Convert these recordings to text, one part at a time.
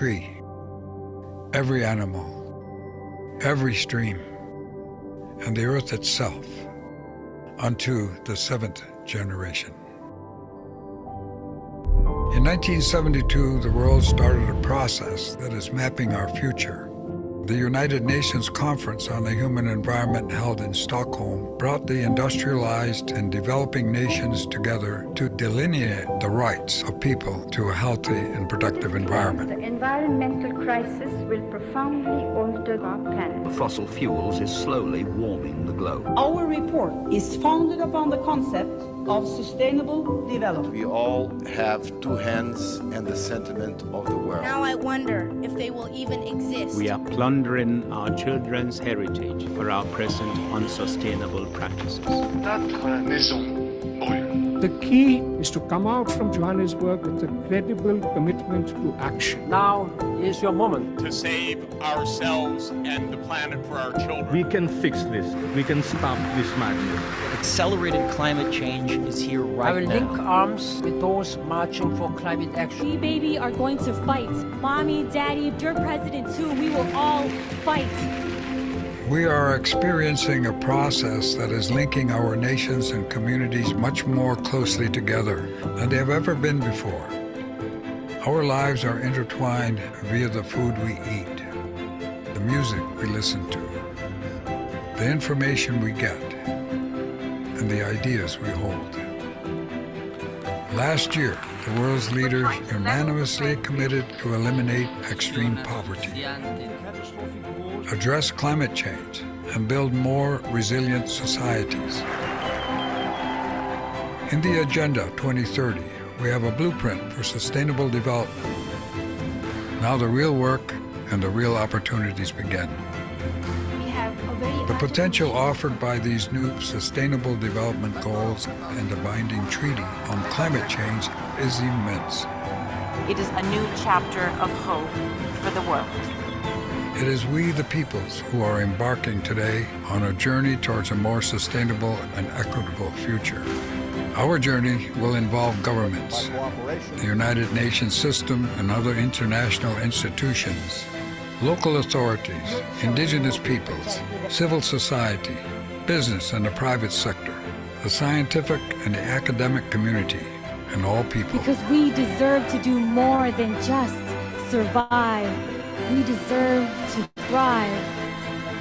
tree, every animal, every stream, and the earth itself, unto the seventh generation. In 1972, the world started a process that is mapping our future. The United Nations Conference on the Human Environment held in Stockholm brought the industrialized and developing nations together to delineate the rights of people to a healthy and productive environment. The environmental crisis will profoundly alter our planet. Fossil fuels is slowly warming the globe. Our report is founded upon the concept of sustainable development. We all have two hands and the sentiment of the world. Now I wonder if they will even exist. We are plundering our children's heritage for our present unsustainable practices. Notre maison brûle. The key is to come out from Johannesburg with a credible commitment to action. Now is your moment to save ourselves and the planet for our children. We can fix this. We can stop this madness. Accelerated climate change is here right now. I will link arms with those marching for climate action. We, baby, are going to fight. Mommy, Daddy, your president too. We will all fight. We are experiencing a process that is linking our nations and communities much more closely together than they have ever been before. Our lives are intertwined via the food we eat, the music we listen to, the information we get, and the ideas we hold. Last year, the world's leaders unanimously committed to eliminate extreme poverty, address climate change, and build more resilient societies. In the Agenda 2030, we have a blueprint for sustainable development. Now the real work and the real opportunities begin. The potential offered by these new Sustainable Development Goals and a binding treaty on climate change is immense. It is a new chapter of hope for the world. It is we, the peoples, who are embarking today on a journey towards a more sustainable and equitable future. Our journey will involve governments, the United Nations system and other international institutions, local authorities, indigenous peoples, civil society, business and the private sector, the scientific and the academic community, and all people. Because we deserve to do more than just survive. We deserve to thrive.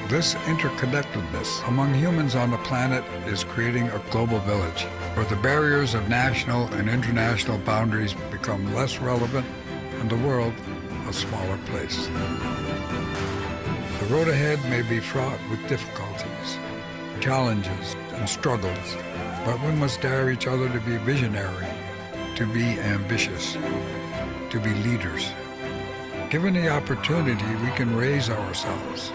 This interconnectedness among humans on the planet is creating a global village where the barriers of national and international boundaries become less relevant and the world a smaller place. The road ahead may be fraught with difficulties, challenges, and struggles, but we must dare each other to be visionary, to be ambitious, to be leaders. Given the opportunity, we can raise ourselves.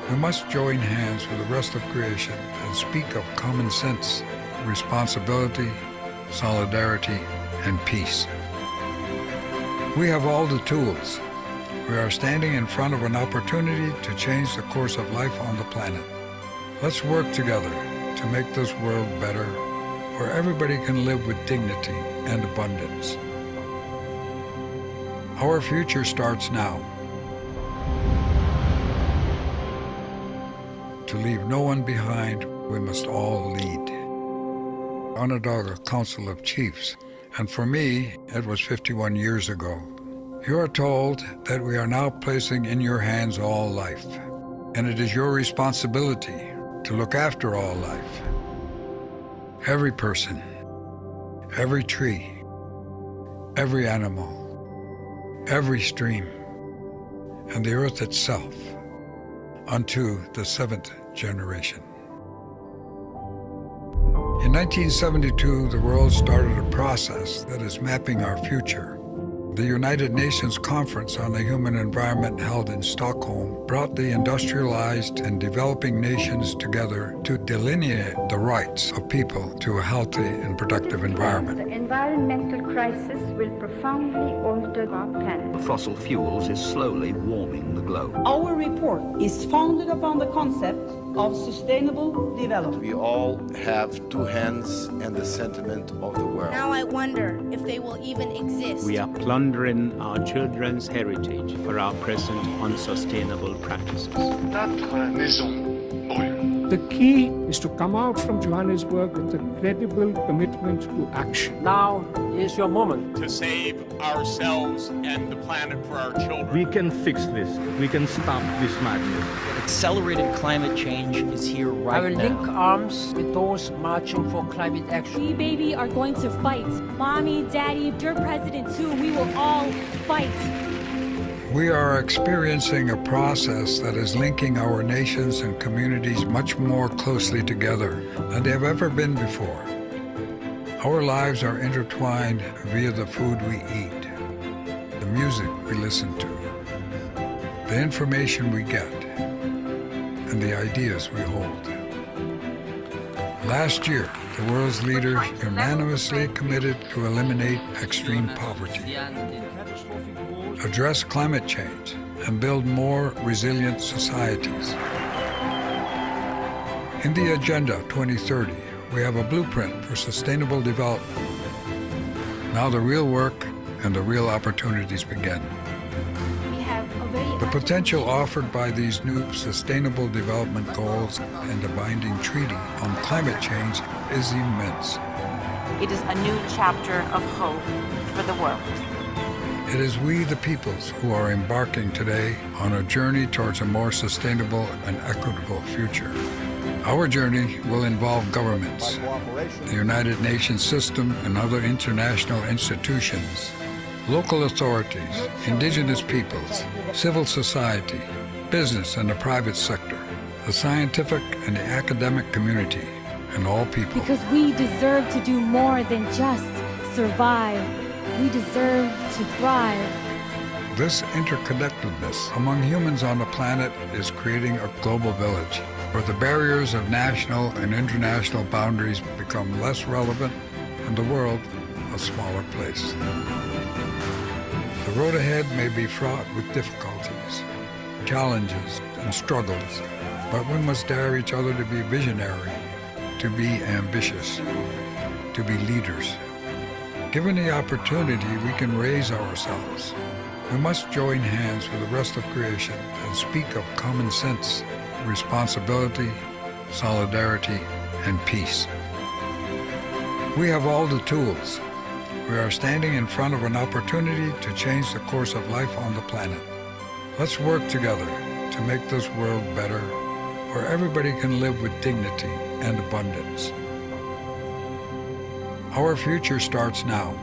We must join hands with the rest of creation and speak of common sense, responsibility, solidarity, and peace. We have all the tools. We are standing in front of an opportunity to change the course of life on the planet. Let's work together to make this world better, where everybody can live with dignity and abundance. Our future starts now. To leave no one behind, we must all lead. Onondaga Council of Chiefs, and for me, it was 51 years ago. You are told that we are now placing in your hands all life, and it is your responsibility to look after all life. Every person, every tree, every animal, every stream, and the earth itself, unto the seventh generation. In 1972, the world started a process that is mapping our future. The United Nations Conference on the Human Environment held in Stockholm brought the industrialized and developing nations together to delineate the rights of people to a healthy and productive environment. The environmental crisis will profoundly alter our planet. Fossil fuels is slowly warming the globe. Our report is founded upon the concept of sustainable development. We all have two hands and the sentiment of the world. Now I wonder if they will even exist. We are plundering our children's heritage for our present unsustainable practices. Notre maison brûle. The key is to come out from Johannesburg with a credible commitment to action. Now is your moment to save ourselves and the planet for our children. We can fix this. We can stop this madness. Accelerated climate change is here right I will now. link arms with those marching for climate action. We, baby, are going to fight. Mommy, Daddy, your president too. We will all fight. We are experiencing a process that is linking our nations and communities much more closely together than they have ever been before. Our lives are intertwined via the food we eat, the music we listen to, the information we get, and the ideas we hold. Last year, the world's leaders unanimously committed to eliminate extreme poverty, address climate change, and build more resilient societies. In the Agenda 2030, we have a blueprint for sustainable development. Now the real work and the real opportunities begin. The potential offered by these new Sustainable Development Goals and the binding treaty on climate change is immense. It is a new chapter of hope for the world. It is we, the peoples, who are embarking today on a journey towards a more sustainable and equitable future. Our journey will involve governments, the United Nations system and other international institutions, local authorities, indigenous peoples, civil society, business and the private sector, the scientific and the academic community, and all people. Because we deserve to do more than just survive. We deserve to thrive. This interconnectedness among humans on the planet is creating a global village where the barriers of national and international boundaries become less relevant and the world a smaller place. The road ahead may be fraught with difficulties, challenges, and struggles, but we must dare each other to be visionary, to be ambitious, to be leaders. Given the opportunity, we can raise ourselves. We must join hands with the rest of creation and speak of common sense, responsibility, solidarity, and peace. We have all the tools. We are standing in front of an opportunity to change the course of life on the planet. Let's work together to make this world better, where everybody can live with dignity and abundance. Our future starts now.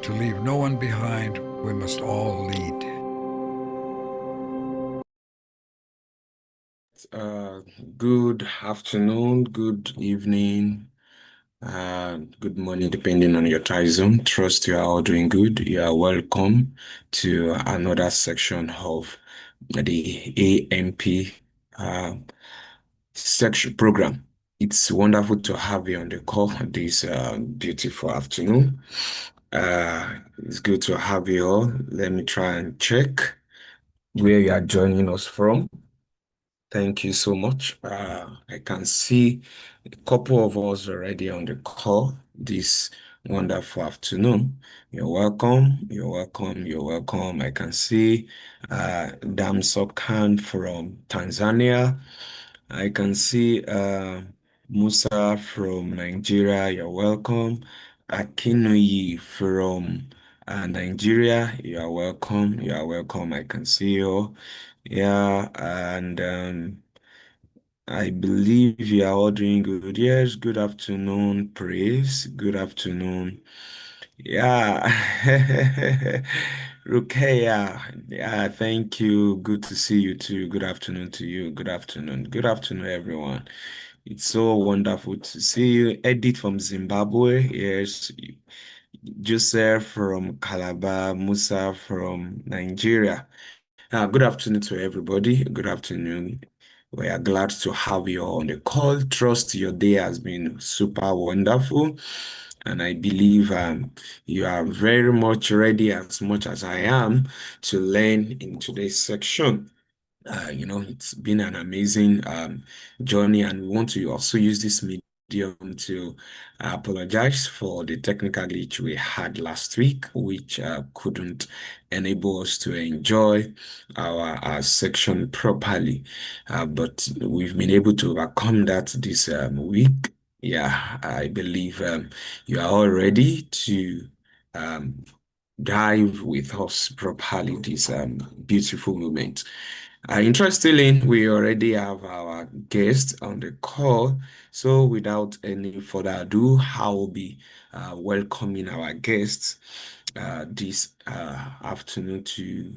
To leave no one behind, we must all lead. Good afternoon, good evening, good morning, depending on your time zone. Trust you are all doing good. You are welcome to another section of the AMP section program. It's wonderful to have you on the call this beautiful afternoon. It's good to have you all. Let me try and check where you are joining us from. Thank you so much. I can see a couple of us already on the call this wonderful afternoon. You're welcome. You're welcome. You're welcome. I can see Damsok Khan from Tanzania. I can see Musa from Nigeria. You're welcome. Akinuyi from Nigeria. You are welcome. You are welcome. I can see you. Yeah, and I believe you are all doing good. Yes, good afternoon, Praise. Good afternoon. Yeah, Rukeya. Yeah, thank you. Good to see you too. Good afternoon to you. Good afternoon. Good afternoon, everyone. It's so wonderful to see you. Edith from Zimbabwe. Yes. Joseph from Calabar. Musa from Nigeria. Good afternoon to everybody. Good afternoon. We are glad to have you on the call. Trust your day has been super wonderful. And I believe you are very much ready, as much as I am, to learn in today's section. It's been an amazing journey, and we want to also use this medium to apologize for the technical glitch we had last week, which couldn't enable us to enjoy our section properly. But we've been able to overcome that this week. Yeah, I believe you are all ready to dive with us properly this beautiful moment. Interestingly, we already have our guest on the call. So without any further ado, I will be welcoming our guests this afternoon to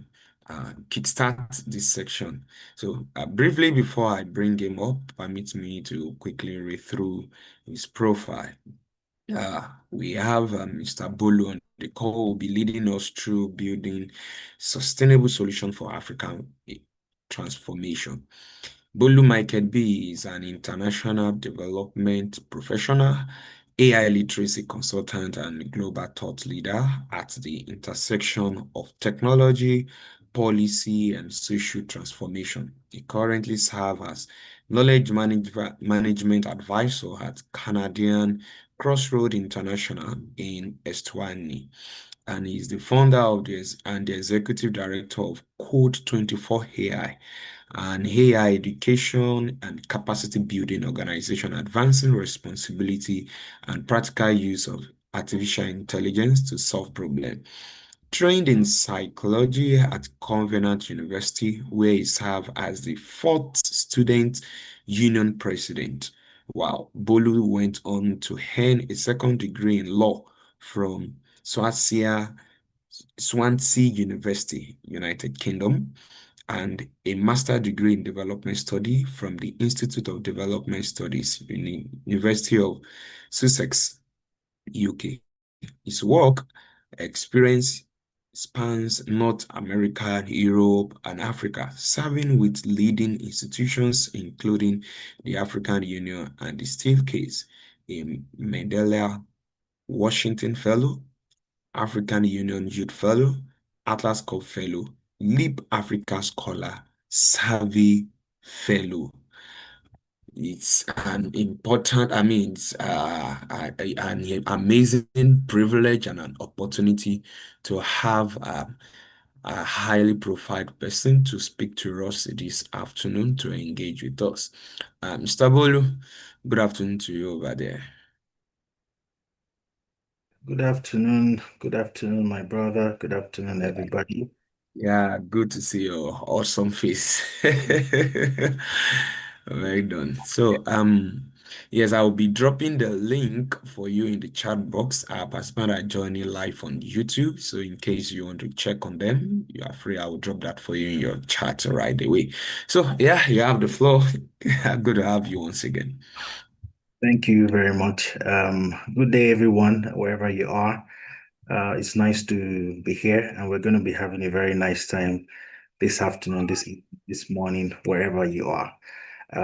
kickstart this section. So briefly before I bring him up, permit me to quickly read through his profile. We have Mr. Bolu on the call, who will be leading us through building sustainable solution for African transformation. Bolu Michael B is an international development professional, AI literacy consultant, and global thought leader at the intersection of technology, policy, and social transformation. He currently serves as knowledge management advisor at Canadian Crossroad International in Eswatini, and he's the founder of this and the executive director of Code 24 AI, an AI education and capacity building organization advancing responsibility and practical use of artificial intelligence to solve problems. Trained in psychology at Covenant University, where he served as the fourth student union president. Wow. Bolu went on to earn a second degree in law from Swansea University, United Kingdom, and a master's degree in development study from the Institute of Development Studies, University of Sussex, UK. His work experience spans North America, Europe, and Africa, serving with leading institutions including the African Union and the Steel Case, a Mandela Washington Fellow, African Union Youth Fellow, Atlas Cop Fellow, Leap Africa Scholar, Savvy Fellow. It's an important, it's an amazing privilege and an opportunity to have a highly profiled person to speak to us this afternoon, to engage with us. Mr. Bolu, good afternoon to you over there. Good afternoon. Good afternoon, my brother. Good afternoon, everybody. Yeah, good to see your awesome face. Well done. So, yes, I'll be dropping the link for you in the chat box. Our participants are joining live on YouTube. So in case you want to check on them, you are free. I will drop that for you in your chat right away. So yeah, you have the floor. Good to have you once again. Thank you very much. Good day, everyone, wherever you are. It's nice to be here, and we're going to be having a very nice time this afternoon, this morning, wherever you are.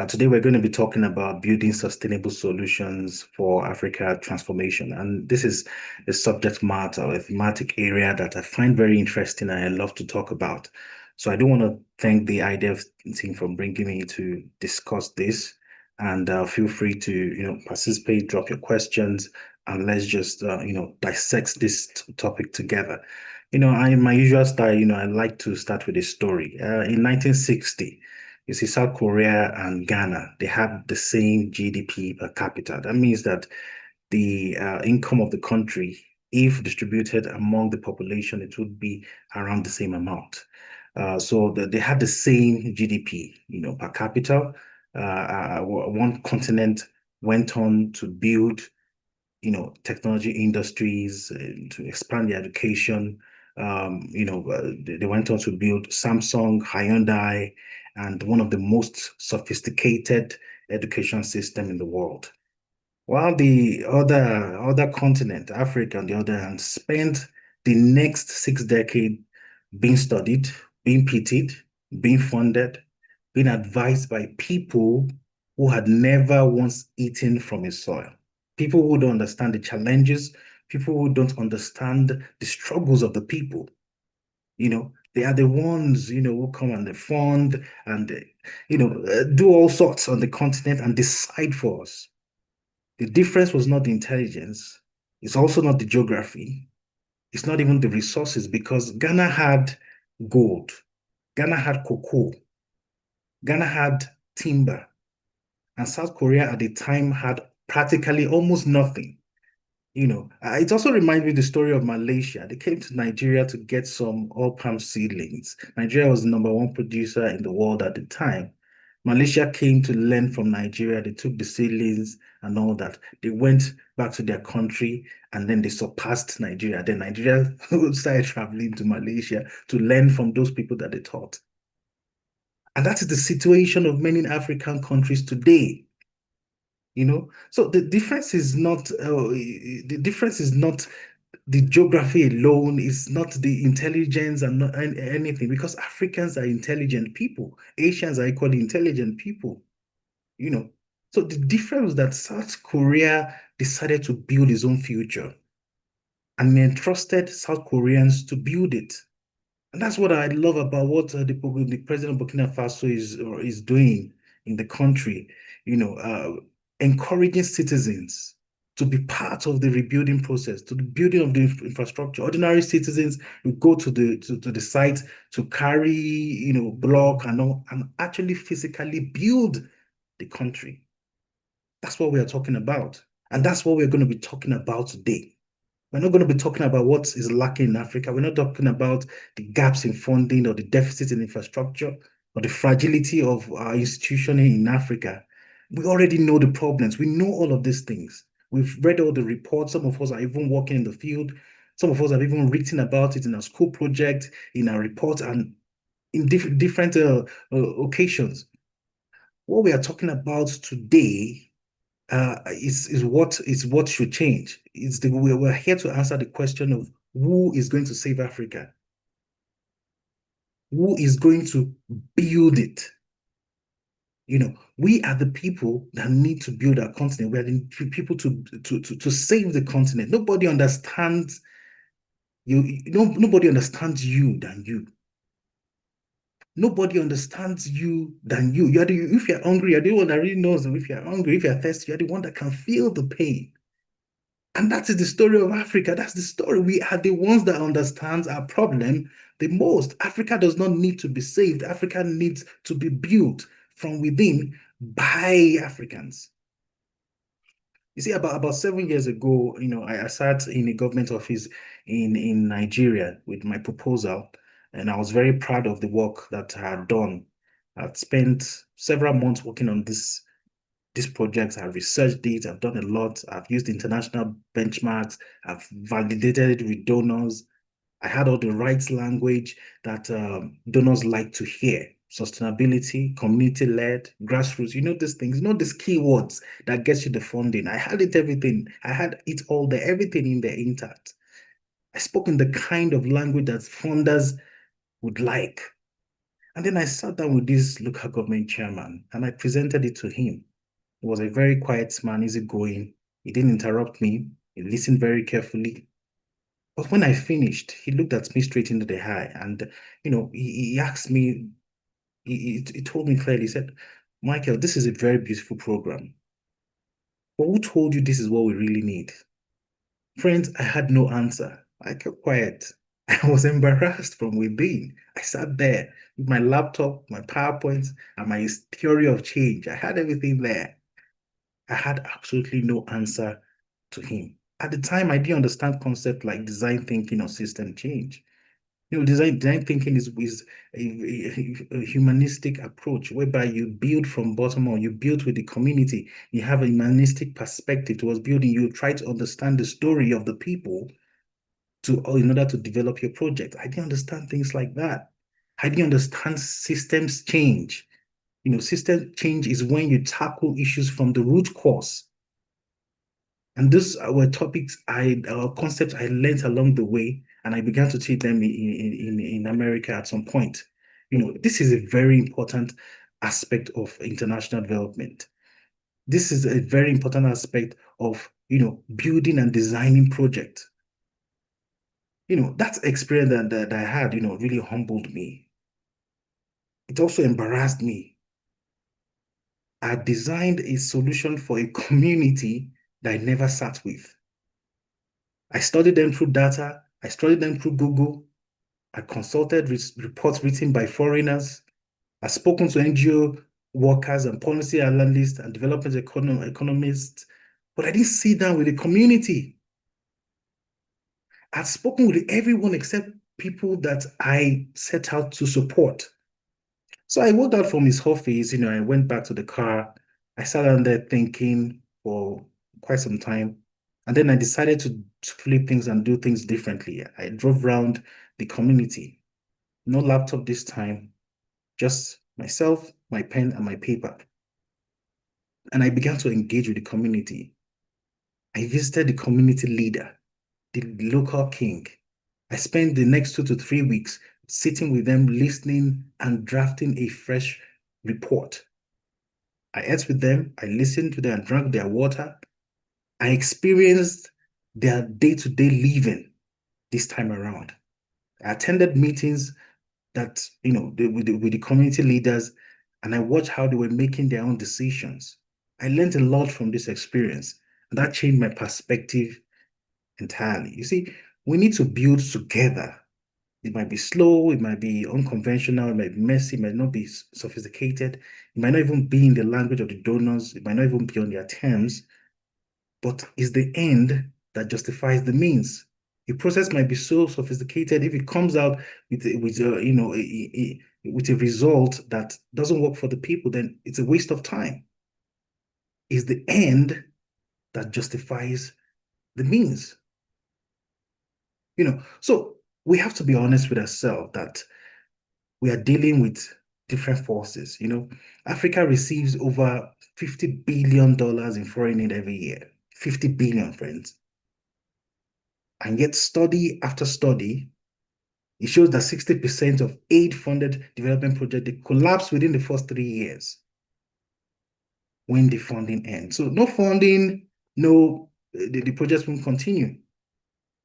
Today, we're going to be talking about building sustainable solutions for Africa transformation. And this is a subject matter, a thematic area that I find very interesting and I love to talk about. So I do want to thank the IDEF team for bringing me to discuss this. And feel free to, participate, drop your questions, and let's just, dissect this topic together. In my usual style, I like to start with a story. In 1960, you see, South Korea and Ghana, they have the same GDP per capita. That means that the income of the country, if distributed among the population, it would be around the same amount. So they had the same GDP, per capita. One continent went on to build, technology industries, to expand their education. They went on to build Samsung, Hyundai, and one of the most sophisticated education system in the world. While the other continent, Africa, on the other hand, spent the next 6 decades being studied, being pitied, being funded, being advised by people who had never once eaten from a soil, people who don't understand the challenges, people who don't understand the struggles of the people. They are the ones, who come and they fund and, do all sorts on the continent and decide for us. The difference was not the intelligence. It's also not the geography. It's not even the resources, because Ghana had gold. Ghana had cocoa. Ghana had timber. And South Korea at the time had practically almost nothing. It also reminds me of the story of Malaysia. They came to Nigeria to get some oil palm seedlings. Nigeria was the #1 producer in the world at the time. Malaysia came to learn from Nigeria. They took the seedlings and all that. They went back to their country and then they surpassed Nigeria. Then Nigeria started traveling to Malaysia to learn from those people that they taught. And that is the situation of many African countries today. So the difference is not the geography alone, is not the intelligence and not anything, because Africans are intelligent people. Asians are equally intelligent people. So the difference was that South Korea decided to build its own future and entrusted South Koreans to build it. And that's what I love about what the president of Burkina Faso is doing in the country. Encouraging citizens to be part of the rebuilding process, to the building of the infrastructure. Ordinary citizens will go to the site to carry, block and all, and actually physically build the country. That's what we are talking about. And that's what we're going to be talking about today. We're not going to be talking about what is lacking in Africa. We're not talking about the gaps in funding or the deficits in infrastructure or the fragility of our institution in Africa. We already know the problems. We know all of these things. We've read all the reports. Some of us are even working in the field. Some of us have even written about it in our school project, in our reports, and in different occasions. What we are talking about today is what should change. We're here to answer the question of who is going to save Africa, who is going to build it. We are the people that need to build our continent. We are the people to save the continent. Nobody understands you. Nobody understands you than you. Nobody understands you than you. If you're hungry, you're the one that really knows. If you're hungry, if you're thirsty, you're the one that can feel the pain. And that is the story of Africa. That's the story. We are the ones that understands our problem the most. Africa does not need to be saved. Africa needs to be built from within by Africans. You see, about 7 years ago, I sat in a government office in Nigeria with my proposal, and I was very proud of the work that I had done. I'd spent several months working on this project. I've researched it. I've done a lot. I've used international benchmarks. I've validated it with donors. I had all the right language that donors like to hear. Sustainability, community-led, grassroots, these things, these keywords that gets you the funding. I had it everything. I had it all there, everything in there intact. I spoke in the kind of language that funders would like. And then I sat down with this local government chairman and I presented it to him. He was a very quiet man, easygoing. He didn't interrupt me. He listened very carefully. But when I finished, he looked at me straight into the eye and, he asked me, he told me clearly, he said, Michael, this is a very beautiful program. But who told you this is what we really need? Friends, I had no answer. I kept quiet. I was embarrassed from within. I sat there with my laptop, my PowerPoint, and my theory of change. I had everything there. I had absolutely no answer to him. At the time, I didn't understand concepts like design thinking or system change. Design thinking is a humanistic approach whereby you build from bottom up, you build with the community, you have a humanistic perspective towards building, you try to understand the story of the people in order to develop your project. I didn't understand things like that. I didn't understand systems change. System change is when you tackle issues from the root cause. And these were concepts I learned along the way, and I began to teach them in America at some point. This is a very important aspect of international development. This is a very important aspect of, building and designing projects. That experience that I had, really humbled me. It also embarrassed me. I designed a solution for a community that I never sat with. I studied them through data. I studied them through Google. I consulted reports written by foreigners. I've spoken to NGO workers and policy analysts and development economists, but I didn't sit down with the community. I've spoken with everyone except people that I set out to support. So I walked out from his office, I went back to the car. I sat down there thinking for quite some time. And then I decided to flip things and do things differently. I drove around the community. No laptop this time, just myself, my pen, and my paper. And I began to engage with the community. I visited the community leader, the local king. I spent the next 2 to 3 weeks sitting with them, listening and drafting a fresh report. I ate with them, I listened to them, I drank their water. I experienced their day-to-day living this time around. I attended meetings that, with the community leaders, and I watched how they were making their own decisions. I learned a lot from this experience, and that changed my perspective entirely. You see, we need to build together. It might be slow, it might be unconventional, it might be messy, it might not be sophisticated, it might not even be in the language of the donors, it might not even be on their terms, but it's the end that justifies the means. A process might be so sophisticated, if it comes out with a result that doesn't work for the people, then it's a waste of time. It's the end that justifies the means. So we have to be honest with ourselves that we are dealing with different forces. Africa receives over $50 billion in foreign aid every year. 50 billion, friends. And yet study after study, it shows that 60% of aid-funded development projects, they collapse within the first 3 years when the funding ends. So no funding, the projects won't continue.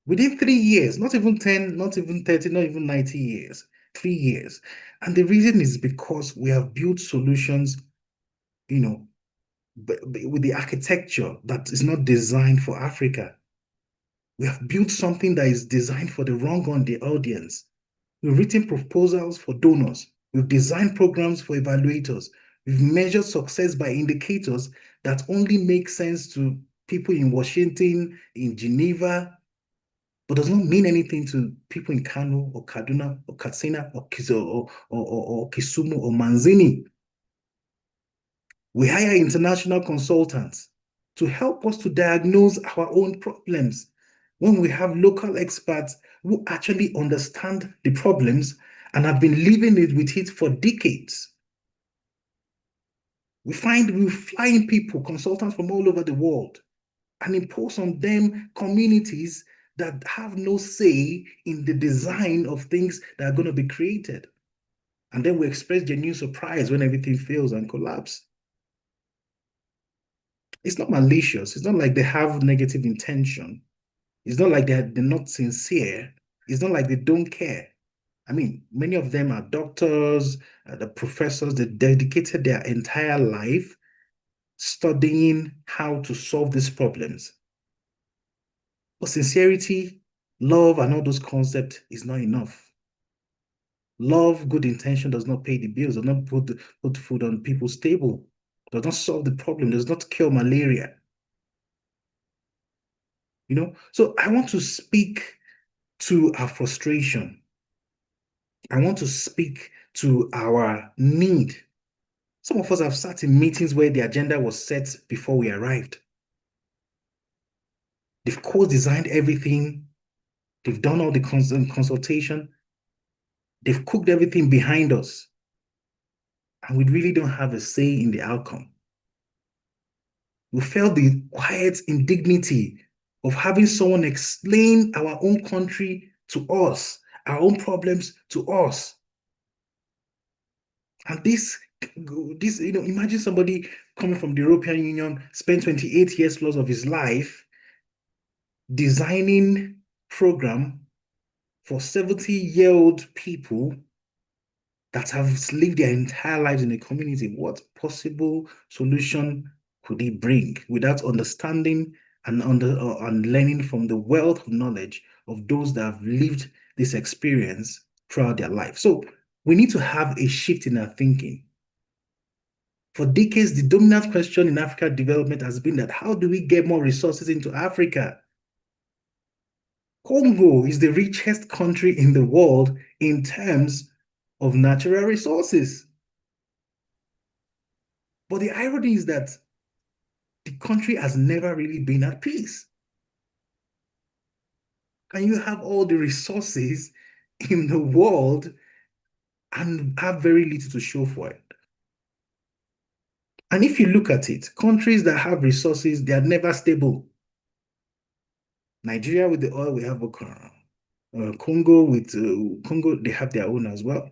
Within 3 years, not even 10, not even 30, not even 90 years, 3 years. And the reason is because we have built solutions, with the architecture that is not designed for Africa. We have built something that is designed for the wrong audience. We've written proposals for donors. We've designed programs for evaluators. We've measured success by indicators that only make sense to people in Washington, in Geneva, but does not mean anything to people in Kano or Kaduna or Katsina or Kisumu or Manzini. We hire international consultants to help us to diagnose our own problems when we have local experts who actually understand the problems and have been living with it for decades. We fly in people, consultants from all over the world, and impose on them communities that have no say in the design of things that are going to be created. And then we express genuine surprise when everything fails and collapses. It's not malicious. It's not like they have negative intention. It's not like they're not sincere. It's not like they don't care. I mean, many of them are doctors, the professors, they dedicated their entire life studying how to solve these problems. But sincerity, love, and all those concepts is not enough. Love, good intention does not pay the bills, does not put food on people's table, does not solve the problem, does not cure malaria. So I want to speak to our frustration. I want to speak to our need. Some of us have sat in meetings where the agenda was set before we arrived. They've co-designed everything. They've done all the consultation. They've cooked everything behind us. And we really don't have a say in the outcome. We felt the quiet indignity of having someone explain our own country to us, our own problems to us. And this This, imagine somebody coming from the European Union, spent 28 years plus of his life designing program for 70-year-old people that have lived their entire lives in a community. What possible solution could he bring without understanding and learning from the wealth of knowledge of those that have lived this experience throughout their life? So we need to have a shift in our thinking. For decades, the dominant question in African development has been that how do we get more resources into Africa? Congo is the richest country in the world in terms of natural resources. But the irony is that the country has never really been at peace. Can you have all the resources in the world and have very little to show for it? And if you look at it, countries that have resources, they are never stable. Nigeria with the oil, we have Boko Haram. Congo with Congo, they have their own as well.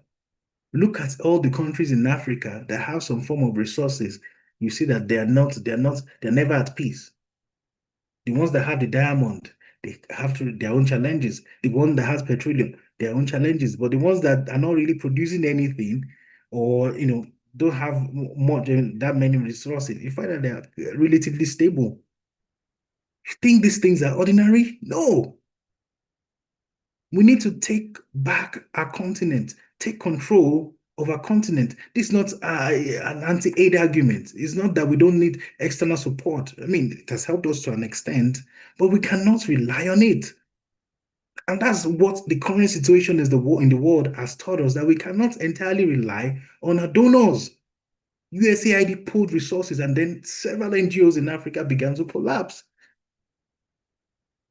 Look at all the countries in Africa that have some form of resources. You see that they're never at peace. The ones that have the diamond, they have their own challenges. The one that has petroleum, their own challenges. But the ones that are not really producing anything, or don't have that many resources, you find that they are relatively stable. You think these things are ordinary? No. We need to take back our continent, take control of our continent. This is not an anti-aid argument. It's not that we don't need external support. I mean, it has helped us to an extent, but we cannot rely on it. And that's what the current situation is in the world has taught us, that we cannot entirely rely on our donors. USAID pulled resources, and then several NGOs in Africa began to collapse.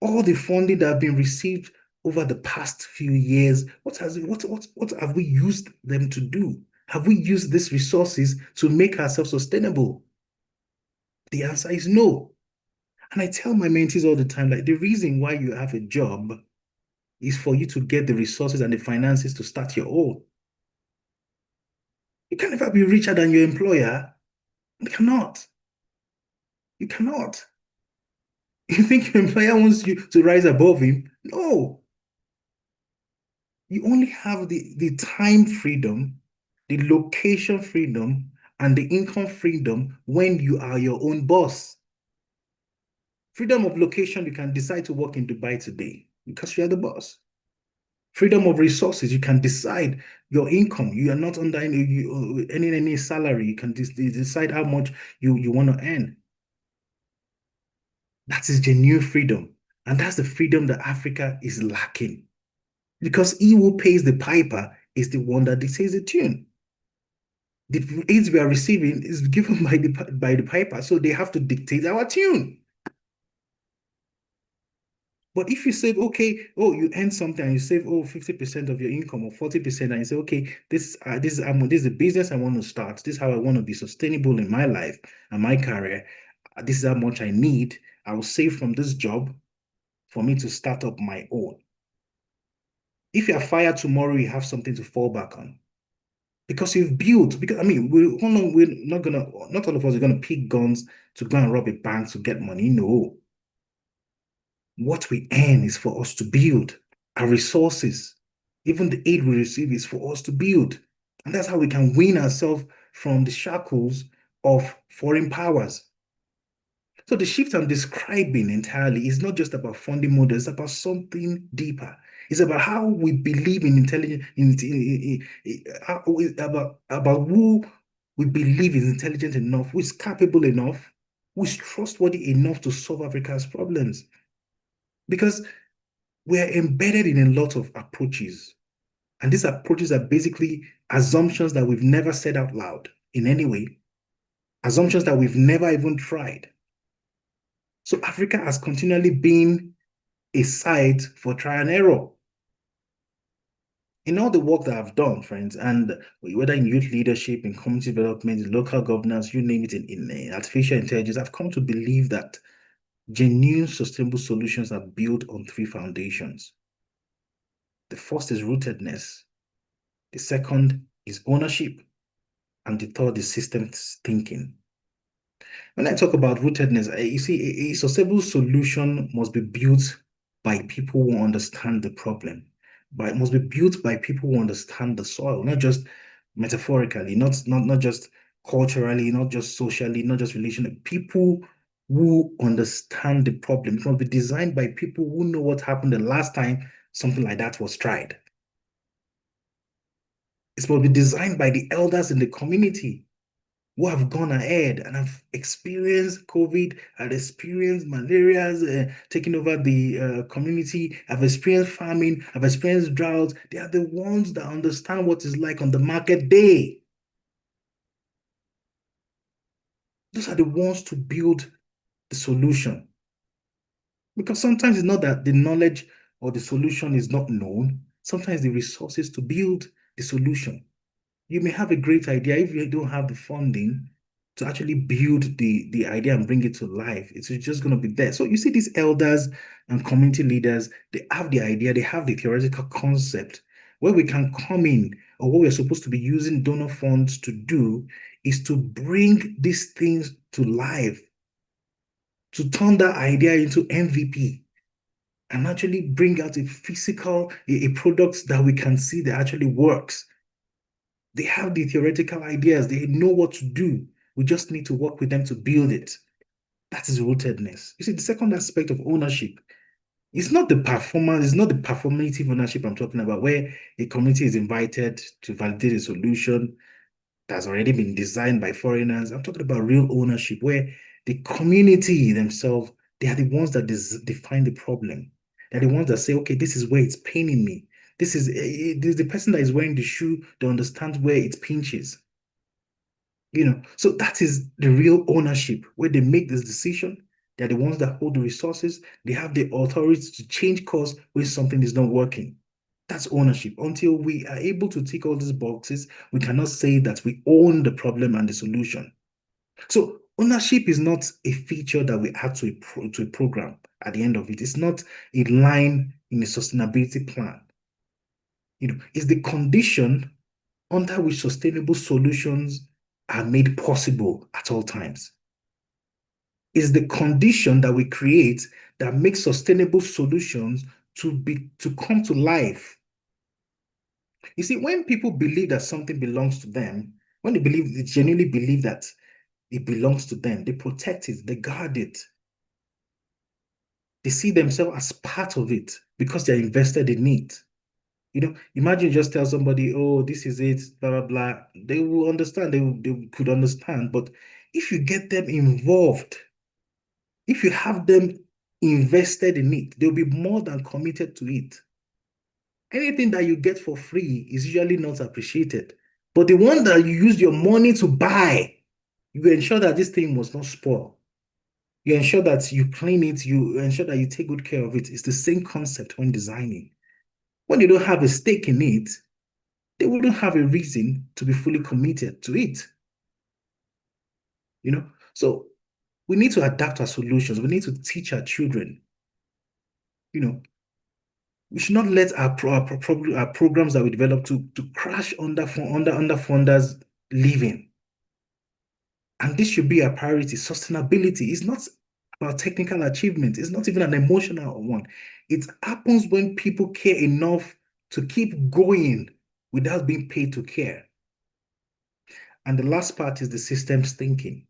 All the funding that have been received over the past few years, what have we used them to do? Have we used these resources to make ourselves sustainable? The answer is no. And I tell my mentees all the time, like, the reason why you have a job is for you to get the resources and the finances to start your own. You can never be richer than your employer. You cannot. You cannot. You think your employer wants you to rise above him? No. You only have the time freedom, the location freedom, and the income freedom when you are your own boss. Freedom of location, you can decide to work in Dubai today because you are the boss. Freedom of resources, you can decide your income. You are not under any salary. You can decide how much you want to earn. That is genuine freedom. And that's the freedom that Africa is lacking. Because he who pays the piper is the one that dictates the tune. The aids we are receiving is given by the piper, so they have to dictate our tune. But if you say, okay, you earn something and you save 50% of your income or 40%, and you say, okay, this is the business I want to start. This is how I want to be sustainable in my life and my career. This is how much I need. I will save from this job for me to start up my own. If you are fired tomorrow, you have something to fall back on. Because you've built, not all of us are gonna pick guns to go and rob a bank to get money. No. What we earn is for us to build. Our resources, even the aid we receive, is for us to build. And that's how we can wean ourselves from the shackles of foreign powers. So the shift I'm describing entirely is not just about funding models, it's about something deeper. It's about how we believe in intelligence, about who we believe is intelligent enough, who is capable enough, who is trustworthy enough to solve Africa's problems. Because we're embedded in a lot of approaches. And these approaches are basically assumptions that we've never said out loud in any way, assumptions that we've never even tried. So Africa has continually been a site for trial and error. In all the work that I've done, friends, and whether in youth leadership, in community development, in local governance, you name it, in artificial intelligence, I've come to believe that genuine sustainable solutions are built on three foundations. The first is rootedness. The second is ownership. And the third is systems thinking. When I talk about rootedness, you see, a sustainable solution must be built by people who understand the problem. But it must be built by people who understand the soil, not just metaphorically, not just culturally, not just socially, not just relationally. People who understand the problem. It must be designed by people who know what happened the last time something like that was tried. It must be designed by the elders in the community who have gone ahead and have experienced COVID, have experienced malaria taking over the community, have experienced famine, have experienced drought. They are the ones that understand what it's like on the market day. Those are the ones to build the solution. Because sometimes it's not that the knowledge or the solution is not known. Sometimes the resources to build the solution. You may have a great idea. If you don't have the funding to actually build the idea and bring it to life, it's just going to be there. So you see these elders and community leaders, they have the idea, they have the theoretical concept. Where we can come in, or what we're supposed to be using donor funds to do, is to bring these things to life, to turn that idea into MVP, and actually bring out a physical, a product that we can see that actually works. They have the theoretical ideas. They know what to do. We just need to work with them to build it. That is rootedness. You see, the second aspect of ownership is not the performance, it's not the performative ownership I'm talking about, where a community is invited to validate a solution that's already been designed by foreigners. I'm talking about real ownership, where the community themselves, they are the ones that define the problem. They're the ones that say, okay, this is where it's paining me. This is the person that is wearing the shoe that understands where it pinches. So that is the real ownership, where they make this decision. They're the ones that hold the resources. They have the authority to change course when something is not working. That's ownership. Until we are able to tick all these boxes, we cannot say that we own the problem and the solution. So ownership is not a feature that we add to a program at the end of it. It's not a line in a sustainability plan. It's the condition under which sustainable solutions are made possible at all times. It's the condition that we create that makes sustainable solutions to come to life. You see, when people believe that something belongs to them, when they genuinely believe that it belongs to them, they protect it, they guard it. They see themselves as part of it because they're invested in it. Imagine just tell somebody, oh, this is it, blah, blah, blah. They will understand, they could understand. But if you get them involved, if you have them invested in it, they'll be more than committed to it. Anything that you get for free is usually not appreciated. But the one that you use your money to buy, you ensure that this thing must not spoil. You ensure that you clean it, you ensure that you take good care of it. It's the same concept when designing. When you don't have a stake in it, they wouldn't have a reason to be fully committed to it. So we need to adapt our solutions. We need to teach our children. We should not let our programs that we develop to crash under funders living. And this should be a priority. Sustainability is not about technical achievement. It's not even an emotional one. It happens when people care enough to keep going without being paid to care. And the last part is the systems thinking.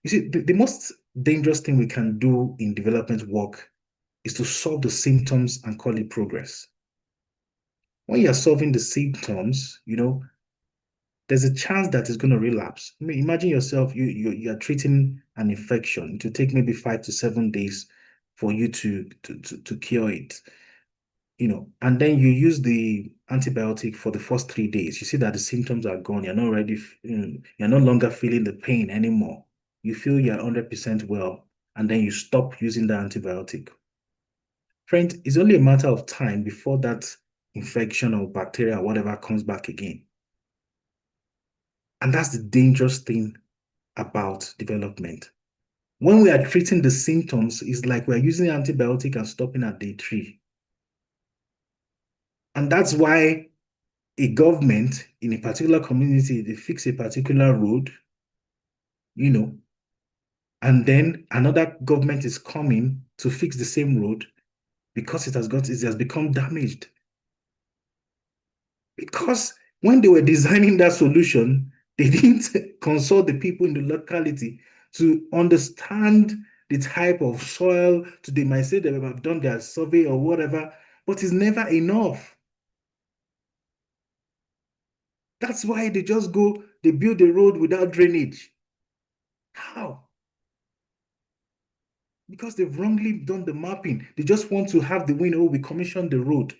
You see, the most dangerous thing we can do in development work is to solve the symptoms and call it progress. When you're solving the symptoms, there's a chance that it's going to relapse. I mean, imagine yourself, you're treating an infection. It will take maybe 5 to 7 days for you to cure it. And then you use the antibiotic for the first 3 days. You see that the symptoms are gone. You're not ready. You're no longer feeling the pain anymore. You feel you're 100% well, and then you stop using the antibiotic. Friend, it's only a matter of time before that infection or bacteria or whatever comes back again. And that's the dangerous thing about development. When we are treating the symptoms, it's like we're using antibiotic and stopping at day 3. And that's why a government in a particular community, they fix a particular road, and then another government is coming to fix the same road because it has become damaged. Because when they were designing that solution, they didn't consult the people in the locality to understand the type of soil. They might say they have done their survey or whatever, but it's never enough. That's why they just they build a road without drainage. How? Because they've wrongly done the mapping. They just want to have the win, we commissioned the road.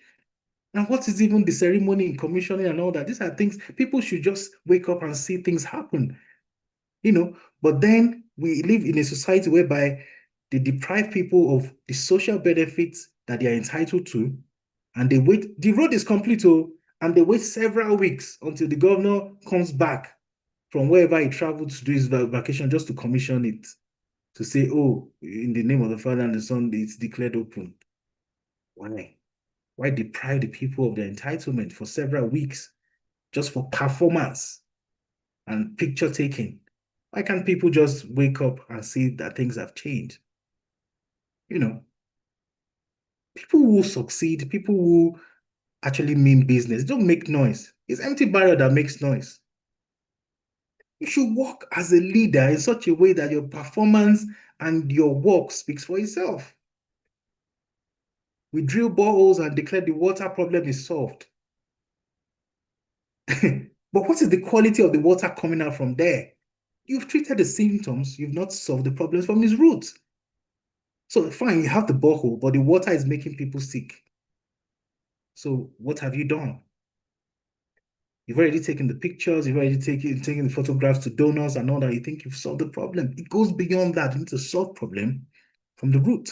Now, what is even the ceremony in commissioning and all that? These are things people should just wake up and see things happen. But then we live in a society whereby they deprive people of the social benefits that they are entitled to, and they wait. The road is complete, and they wait several weeks until the governor comes back from wherever he traveled to do his vacation just to commission it, to say, in the name of the Father and the Son, it's declared open. Why? Why deprive the people of their entitlement for several weeks just for performance and picture taking? Why can't people just wake up and see that things have changed? People who succeed, people who actually mean business, don't make noise. It's empty barrel that makes noise. You should work as a leader in such a way that your performance and your work speaks for itself. We drill boreholes and declare the water problem is solved. But what is the quality of the water coming out from there? You've treated the symptoms, you've not solved the problems from its roots. So fine, you have the borehole, but the water is making people sick. So what have you done? You've already taken the pictures, you've already taken the photographs to donors and all that. You think you've solved the problem. It goes beyond that. You need to solve problem from the root.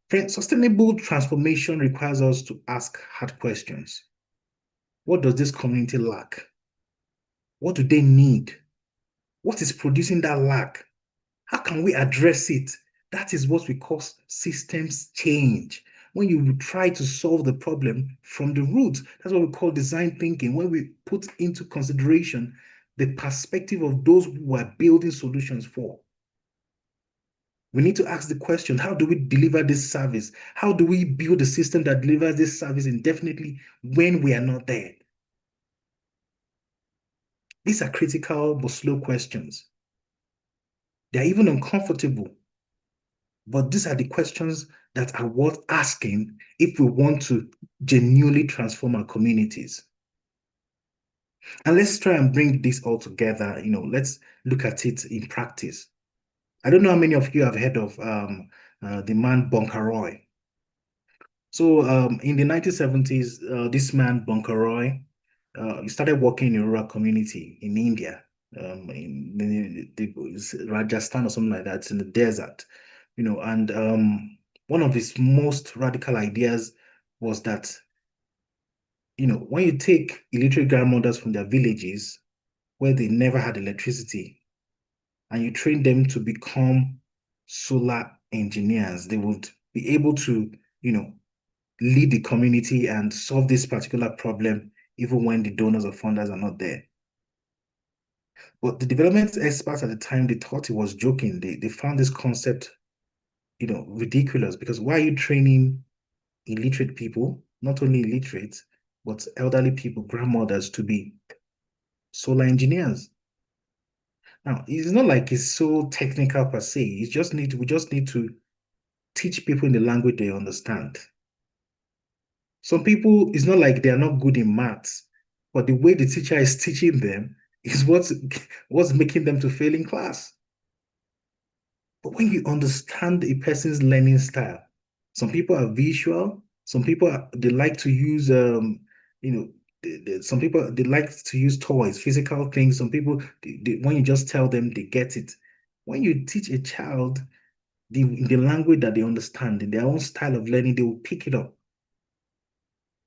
Friends, sustainable transformation requires us to ask hard questions. What does this community lack? What do they need? What is producing that lack? How can we address it? That is what we call systems change. When you try to solve the problem from the root, that's what we call design thinking. When we put into consideration the perspective of those who are building solutions for. We need to ask the question, how do we deliver this service? How do we build a system that delivers this service indefinitely when we are not there? These are critical but slow questions. They're even uncomfortable. But these are the questions that are worth asking if we want to genuinely transform our communities. And let's try and bring this all together. Let's look at it in practice. I don't know how many of you have heard of the man Bonkaroy. So in the 1970s, this man Bonkaroy, he started working in a rural community in India, in Rajasthan or something like that. It's in the desert, and one of his most radical ideas was that, when you take illiterate grandmothers from their villages where they never had electricity and you train them to become solar engineers, they would be able to, lead the community and solve this particular problem even when the donors or funders are not there. But the development experts at the time, they thought he was joking. They found this concept, ridiculous, because why are you training illiterate people, not only illiterate, but elderly people, grandmothers, to be solar engineers? Now, it's not like it's so technical per se. We just need to teach people in the language they understand. Some people, it's not like they are not good in maths, but the way the teacher is teaching them is what's making them to fail in class. But when you understand a person's learning style, some people are visual, some people they like to use some people they like to use toys, physical things. Some people when you just tell them, they get it. When you teach a child the language that they understand, in their own style of learning, they will pick it up.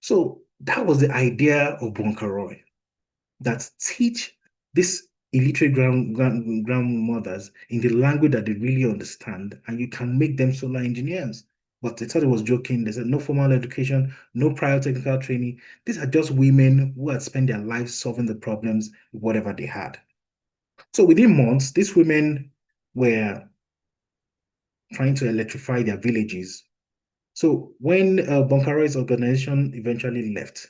So that was the idea of Bonkaroy, that teach this illiterate grandmothers in the language that they really understand, and you can make them solar engineers. but they thought it was joking. They said no formal education, no prior technical training. These are just women who had spent their lives solving the problems with whatever they had. So within months, these women were trying to electrify their villages. So when Bonkaroi's organization eventually left,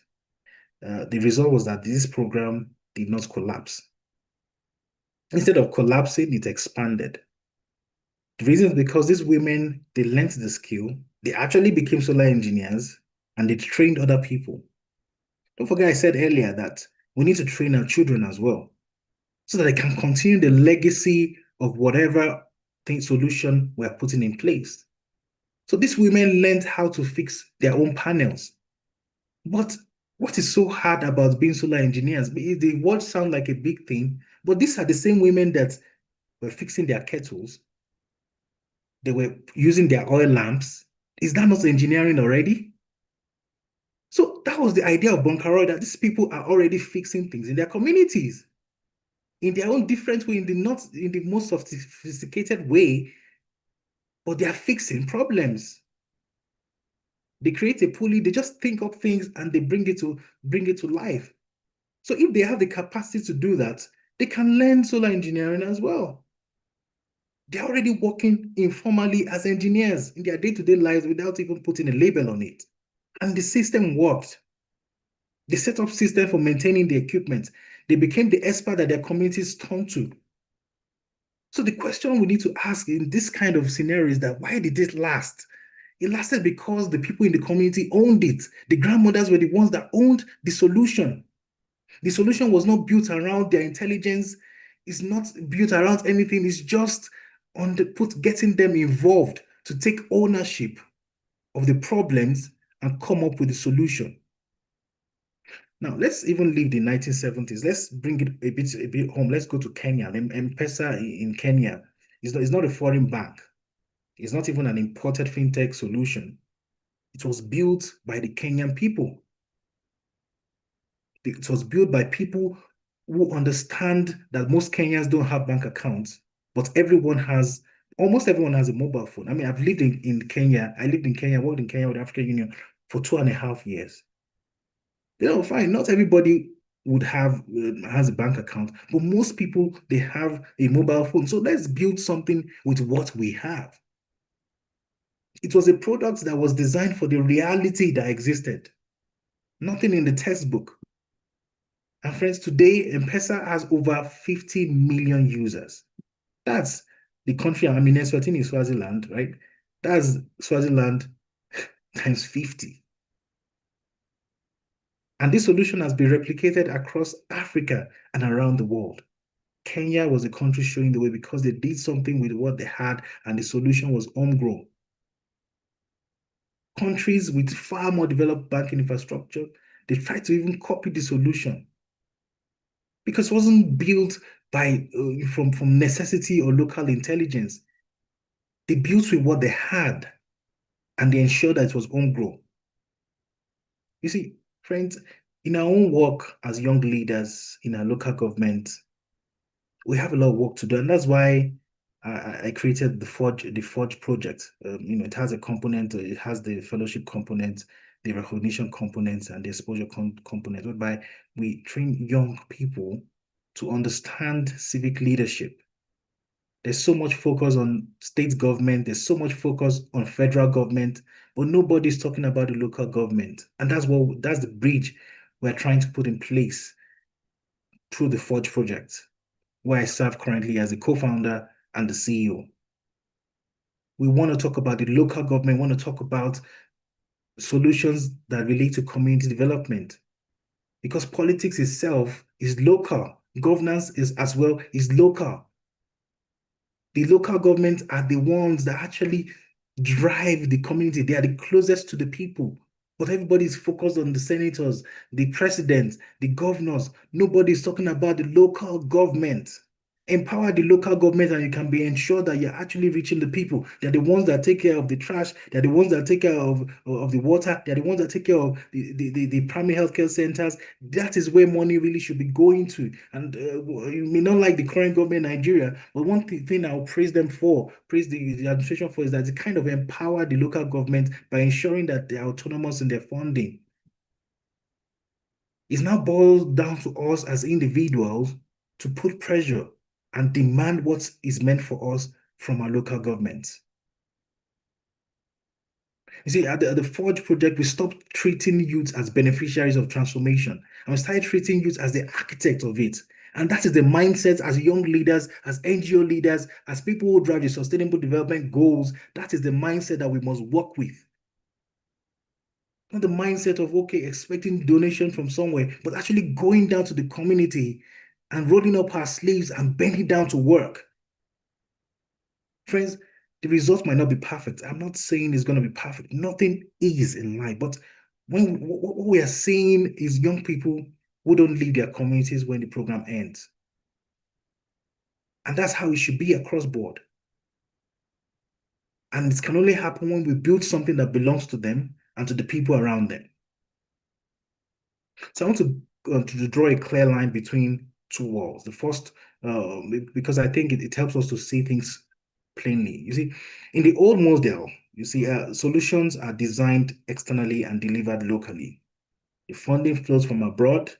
the result was that this program did not collapse. Instead of collapsing, it expanded. The reason is because these women, they learned the skill, they actually became solar engineers, and they trained other people. Don't forget I said earlier that we need to train our children as well, so that they can continue the legacy of whatever solution we're putting in place. So these women learned how to fix their own panels. But what is so hard about being solar engineers? The word sounds like a big thing, but these are the same women that were fixing their kettles. They were using their oil lamps. Is that not engineering already? So that was the idea of Bonkaroi, that these people are already fixing things in their communities in their own different way, in the most sophisticated way, but they are fixing problems. They create a pulley, they just think up things and they bring it to life. So if they have the capacity to do that, they can learn solar engineering as well. They're already working informally as engineers in their day-to-day lives without even putting a label on it. And the system worked. They set up systems for maintaining the equipment. They became the expert that their communities turned to. So the question we need to ask in this kind of scenario is that why did it last? It lasted because the people in the community owned it. The grandmothers were the ones that owned the solution. The solution was not built around their intelligence. It's not built around anything. It's just getting them involved to take ownership of the problems and come up with the solution. Now, let's even leave the 1970s. Let's bring it a bit home. Let's go to Kenya. M-Pesa in Kenya is not a foreign bank. It's not even an imported fintech solution. It was built by the Kenyan people. It was built by people who understand that most Kenyans don't have bank accounts, but almost everyone has a mobile phone. I mean, I've lived in Kenya. I lived in Kenya, worked in Kenya with the African Union for 2.5 years. Fine, not everybody would has a bank account, but most people, they have a mobile phone. So let's build something with what we have. It was a product that was designed for the reality that existed. Nothing in the textbook. And friends, today, M-Pesa has over 50 million users. That's the country, I mean, Eswatini is Swaziland, right? That's Swaziland times 50. And this solution has been replicated across Africa and around the world. Kenya was a country showing the way because they did something with what they had, and the solution was homegrown. Countries with far more developed banking infrastructure, they tried to even copy the solution because it wasn't built by from necessity or local intelligence. They built with what they had, and they ensured that it was homegrown. You see, friends, in our own work as young leaders in our local government, we have a lot of work to do, and that's why I created the Forge project. It has a component. It has the fellowship component, the recognition component, and the exposure component, whereby we train young people to understand civic leadership. There's so much focus on state government. There's so much focus on federal government, but nobody's talking about the local government. And that's the bridge we're trying to put in place through the Forge project, where I serve currently as a co-founder and the CEO. We want to talk about the local government. We want to talk about solutions that relate to community development, because politics itself is local. Governance is local. The local governments are the ones that actually drive the community. They are the closest to the people. But everybody is focused on the senators, the presidents, the governors. Nobody is talking about the local government. Empower the local government, and you can be ensured that you're actually reaching the people. They're the ones that take care of the trash. They're the ones that take care of the water. They're the ones that take care of the primary healthcare centers. That is where money really should be going to. And you may not like the current government in Nigeria, but one thing I'll praise them for, praise the administration for, is that they kind of empower the local government by ensuring that they're autonomous in their funding. It now boils down to us as individuals to put pressure and demand what is meant for us from our local governments. You see, at the Forge project, we stopped treating youth as beneficiaries of transformation, and we started treating youth as the architect of it. And that is the mindset as young leaders, as NGO leaders, as people who drive the sustainable development goals. That is the mindset that we must work with. Not the mindset of, okay, expecting donation from somewhere, but actually going down to the community and rolling up our sleeves and bending down to work. Friends, the results might not be perfect. I'm not saying it's going to be perfect. Nothing is in life. But what we are seeing is young people who don't leave their communities when the program ends. And that's how it should be across board. And it can only happen when we build something that belongs to them and to the people around them. So I want to draw a clear line between two walls. The first, because I think it helps us to see things plainly. You see, in the old model, you see, solutions are designed externally and delivered locally. The funding flows from abroad.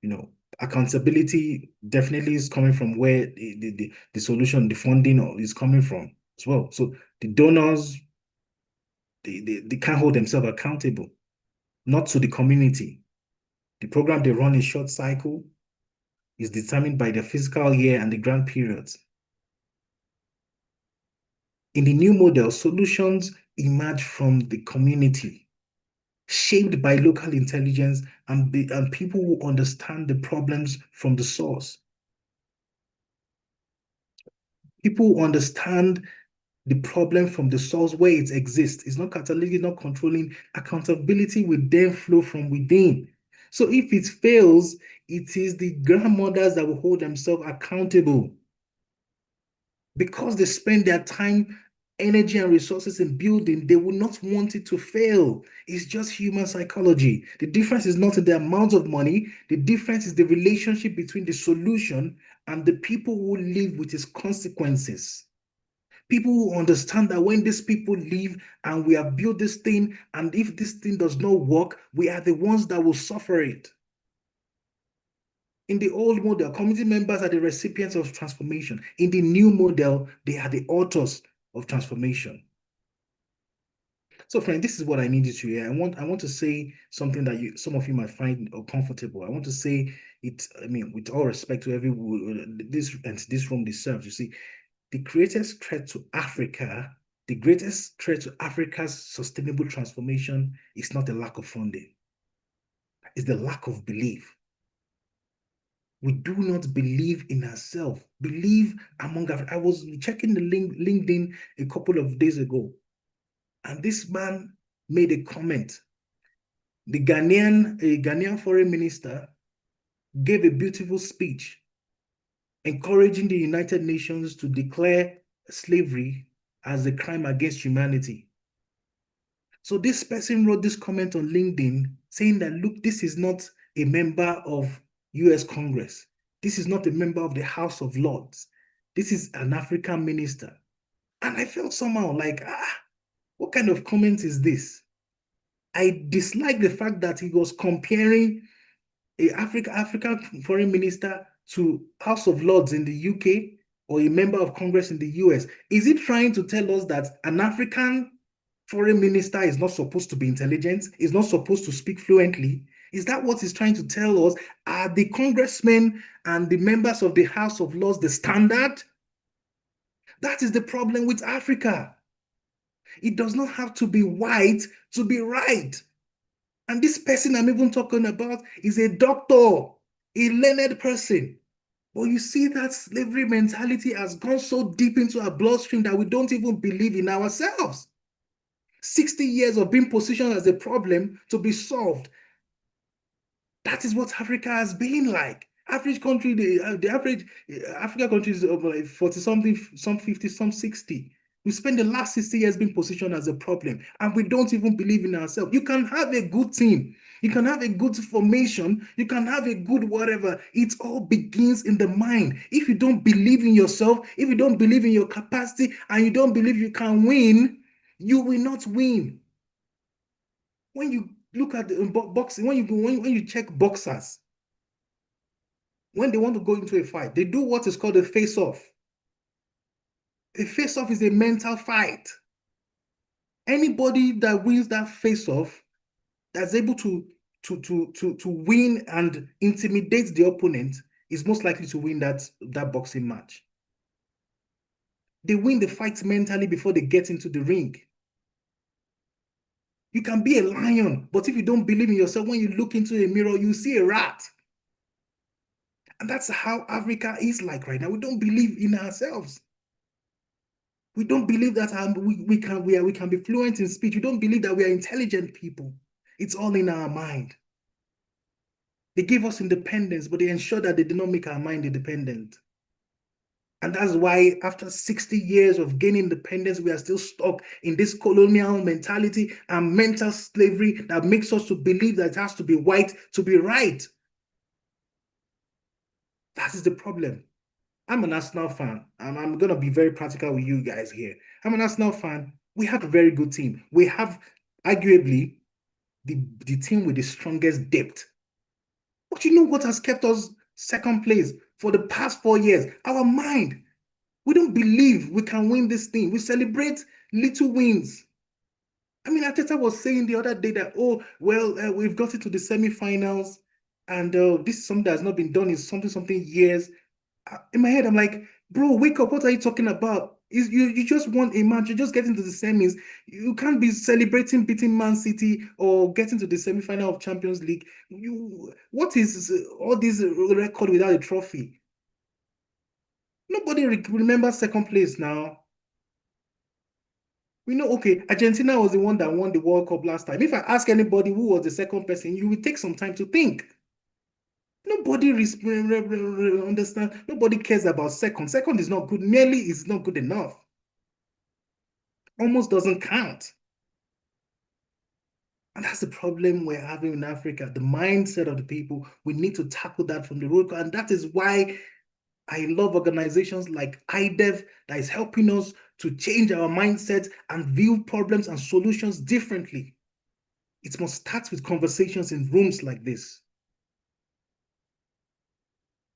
You know, accountability definitely is coming from where the solution, the funding is coming from as well. So the donors, they can't hold themselves accountable, not to the community. The program they run is short cycle, is determined by the fiscal year and the grant periods. In the new model, solutions emerge from the community, shaped by local intelligence and people who understand the problems from the source. People who understand the problem from the source where it exists. It's not catalytic, not controlling. Accountability will then flow from within. So if it fails, it is the grandmothers that will hold themselves accountable. Because they spend their time, energy, and resources in building, they will not want it to fail. It's just human psychology. The difference is not in the amount of money. The difference is the relationship between the solution and the people who live with its consequences. People who understand that when these people leave and we have built this thing, and if this thing does not work, we are the ones that will suffer it. In the old model, community members are the recipients of transformation. In the new model, they are the authors of transformation. So, friend, this is what I need you to hear. I want to say something that some of you might find uncomfortable. I want to say it, I mean, with all respect to this room deserves. You see, the greatest threat to Africa, the greatest threat to Africa's sustainable transformation is not the lack of funding. It's the lack of belief. We do not believe in ourselves. Believe among us. I was checking the LinkedIn a couple of days ago, and this man made a comment. A Ghanaian foreign minister gave a beautiful speech encouraging the United Nations to declare slavery as a crime against humanity. So this person wrote this comment on LinkedIn saying that, look, this is not a member of US Congress. This is not a member of the House of Lords. This is an African minister. And I felt somehow like, what kind of comment is this? I dislike the fact that he was comparing an African foreign minister to House of Lords in the UK or a member of Congress in the US. Is he trying to tell us that an African foreign minister is not supposed to be intelligent, is not supposed to speak fluently? Is that what he's trying to tell us? Are the congressmen and the members of the House of Lords the standard? That is the problem with Africa. It does not have to be white to be right. And this person I'm even talking about is a doctor, a learned person. But you see that slavery mentality has gone so deep into our bloodstream that we don't even believe in ourselves. 60 years of being positioned as a problem to be solved. That is what Africa has been like. Average country, the average African country is like 40 something, some 50, some 60. We spend the last 60 years being positioned as a problem, and we don't even believe in ourselves. You can have a good team, you can have a good formation, you can have a good whatever. It all begins in the mind. If you don't believe in yourself, if you don't believe in your capacity, and you don't believe you can win, you will not win. When you look at the boxing, when you check boxers, when they want to go into a fight, they do what is called a face-off. A face-off is a mental fight. Anybody that wins that face-off, that's able to win and intimidate the opponent, is most likely to win that boxing match. They win the fight mentally before they get into the ring. You can be a lion, but if you don't believe in yourself, when you look into a mirror, you see a rat. And that's how Africa is like right now. We don't believe in ourselves. We don't believe that we can be fluent in speech. We don't believe that we are intelligent people. It's all in our mind. They give us independence, but they ensure that they do not make our mind independent. And that's why after 60 years of gaining independence, we are still stuck in this colonial mentality and mental slavery that makes us to believe that it has to be white to be right. That is the problem. I'm an Arsenal fan, and I'm going to be very practical with you guys here. I'm an Arsenal fan. We have a very good team. We have arguably the team with the strongest depth. But you know what has kept us second place for the past 4 years? Our mind. We don't believe we can win this thing. We celebrate little wins. I mean, Arteta was saying the other day that, we've got into the semi-finals, and this is something that has not been done in something years. In my head, I'm like, bro, wake up. What are you talking about? You just won a match. You just get into the semis. You can't be celebrating beating Man City or getting to the semi-final of Champions League. What is all this record without a trophy? Nobody remembers second place now. We know, okay, Argentina was the one that won the World Cup last time. If I ask anybody who was the second person, you will take some time to think. Nobody understand. Nobody cares about second. Second is not good. Nearly is not good enough. Almost doesn't count. And that's the problem we're having in Africa. The mindset of the people. We need to tackle that from the root. And that is why I love organizations like IDEV that is helping us to change our mindset and view problems and solutions differently. It must start with conversations in rooms like this.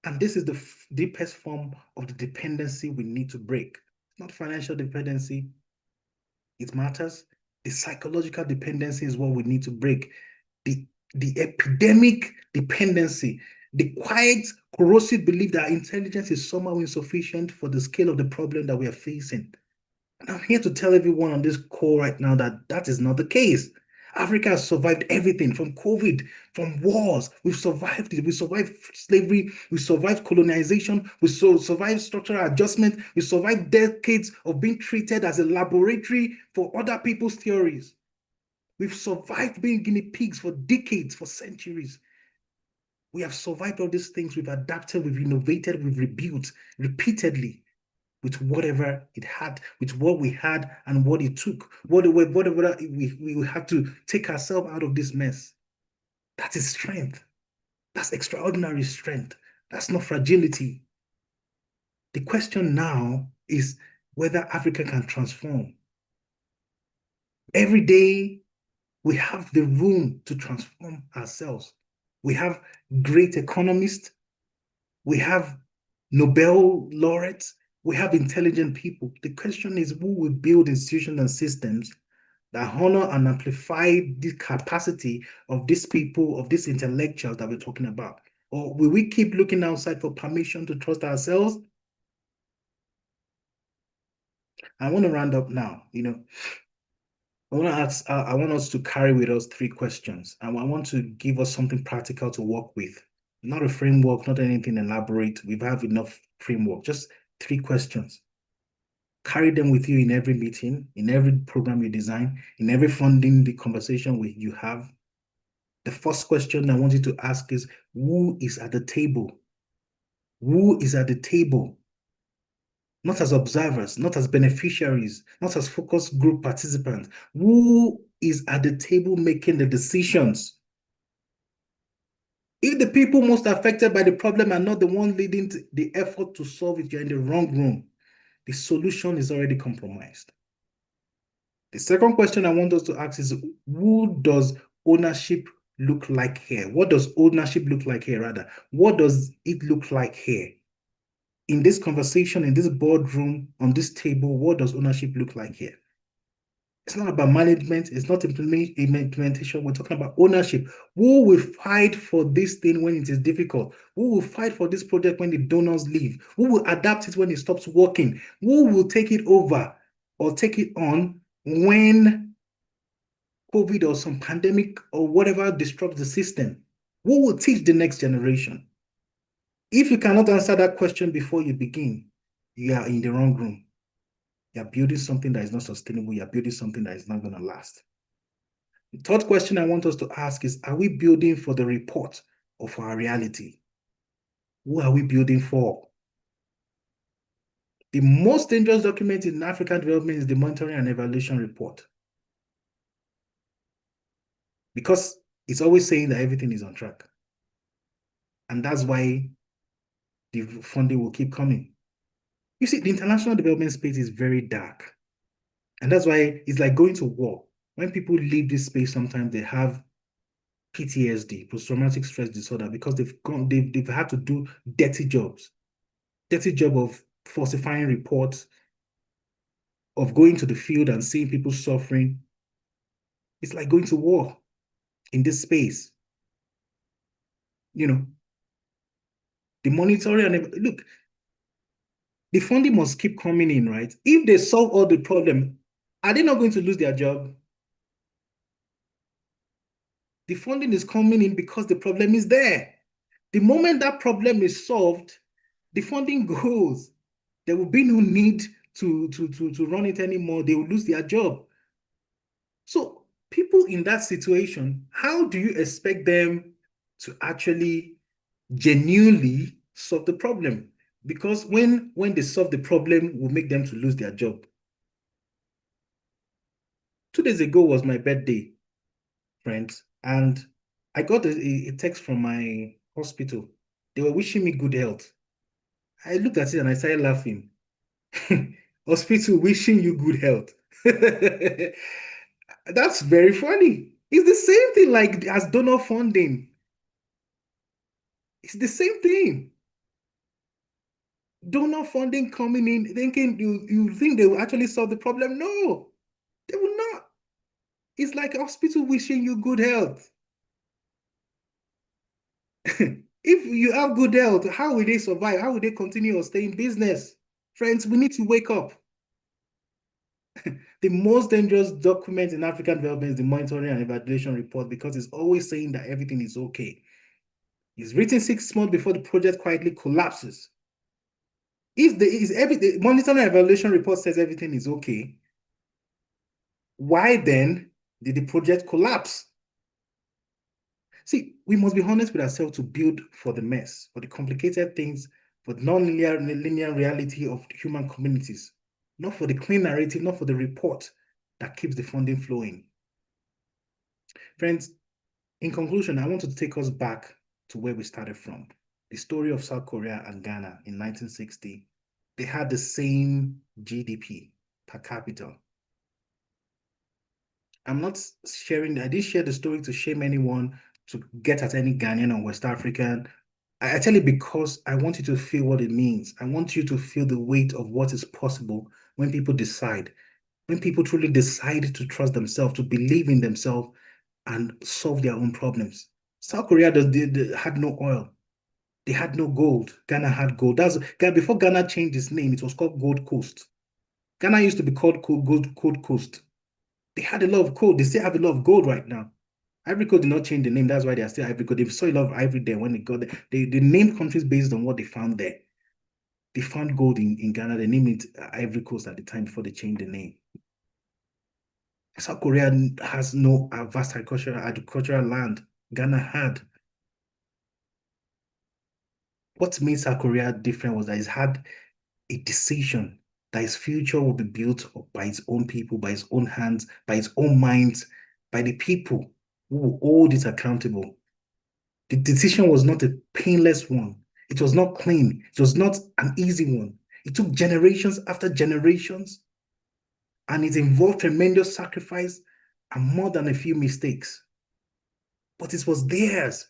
And this is the deepest form of the dependency we need to break. Not financial dependency. It matters. The psychological dependency is what we need to break. The epidemic dependency, the quiet, corrosive belief that intelligence is somehow insufficient for the scale of the problem that we are facing. And I'm here to tell everyone on this call right now that that is not the case. Africa has survived everything from COVID, from wars. We've survived it. We survived slavery. We survived colonization. We survived structural adjustment. We survived decades of being treated as a laboratory for other people's theories. We've survived being guinea pigs for decades, for centuries. We have survived all these things. We've adapted, we've innovated, we've rebuilt repeatedly with whatever it had, with what we had and what it took, whatever we had to take ourselves out of this mess. That is strength. That's extraordinary strength. That's not fragility. The question now is whether Africa can transform. Every day, we have the room to transform ourselves. We have great economists. We have Nobel laureates. We have intelligent people. The question is, who will build institutions and systems that honor and amplify the capacity of these people, of these intellectuals that we're talking about? Or will we keep looking outside for permission to trust ourselves? I want to round up now. I want us to carry with us 3 questions, and I want to give us something practical to work with. Not a framework, not anything elaborate. We have enough framework, just 3 questions. Carry them with you in every meeting, in every program you design, in every funding the conversation you have. The first question I want you to ask is, who is at the table? Who is at the table? Not as observers, not as beneficiaries, not as focus group participants. Who is at the table making the decisions? If the people most affected by the problem are not the one leading the effort to solve it, you're in the wrong room. The solution is already compromised. The second question I want us to ask is, who does ownership look like here? What does ownership look like here, rather? What does it look like here? In this conversation, in this boardroom, on this table, what does ownership look like here? It's not about management. It's not implementation. We're talking about ownership. Who will fight for this thing when it is difficult? Who will fight for this project when the donors leave? Who will adapt it when it stops working? Who will take it over or take it on when COVID or some pandemic or whatever disrupts the system? Who will teach the next generation? If you cannot answer that question before you begin, you are in the wrong room. You're building something that is not sustainable. You're building something that is not going to last. The third question I want us to ask is, are we building for the report or for our reality? Who are we building for? The most dangerous document in African development is the Monitoring and Evaluation Report. Because it's always saying that everything is on track. And that's why the funding will keep coming. You see, the international development space is very dark. And that's why it's like going to war. When people leave this space, sometimes they have PTSD, post-traumatic stress disorder, because they've had to do dirty job of falsifying reports, of going to the field and seeing people suffering. It's like going to war in this space. You know, the monitoring and look, the funding must keep coming in, right? If they solve all the problem, are they not going to lose their job? The funding is coming in because the problem is there. The moment that problem is solved, the funding goes. There will be no need to run it anymore. They will lose their job. So people in that situation, how do you expect them to actually genuinely solve the problem? Because when they solve the problem, will make them to lose their job. 2 days ago was my birthday, friends, and I got a text from my hospital. They were wishing me good health. I looked at it and I started laughing. Hospital wishing you good health. That's very funny. It's the same thing like as donor funding. It's the same thing. Donor funding coming in, thinking you think they will actually solve the problem. No, they will not. It's like a hospital wishing you good health. If you have good health, how will they survive? How will they continue or stay in business? Friends, we need to wake up. The most dangerous document in African development is the Monitoring and Evaluation Report, because it's always saying that everything is okay. It's written 6 months before the project quietly collapses. If the Monitoring and Evaluation Report says everything is okay, why then did the project collapse? See, we must be honest with ourselves to build for the mess, for the complicated things, for the non-linear reality of human communities, not for the clean narrative, not for the report that keeps the funding flowing. Friends, in conclusion, I want to take us back to where we started from. The story of South Korea and Ghana in 1960. They had the same GDP per capita. I didn't share the story to shame anyone, to get at any Ghanaian or West African. I tell you because I want you to feel what it means. I want you to feel the weight of what is possible when people decide, when people truly decide to trust themselves, to believe in themselves and solve their own problems. South Korea they had no oil. They had no gold. Ghana had gold. Before Ghana changed its name, it was called Gold Coast. Ghana used to be called Gold Coast. They had a lot of gold. They still have a lot of gold right now. Ivory Coast did not change the name. That's why they are still Ivory Coast. They saw a lot of ivory there when they got there. They named countries based on what they found there. They found gold in Ghana. They named it Ivory Coast at the time before they changed the name. South Korea has no vast agricultural land. Ghana had. What made South Korea different was that it had a decision that its future will be built by its own people, by its own hands, by its own minds, by the people who will hold it accountable. The decision was not a painless one. It was not clean. It was not an easy one. It took generations after generations, and it involved tremendous sacrifice and more than a few mistakes. But it was theirs.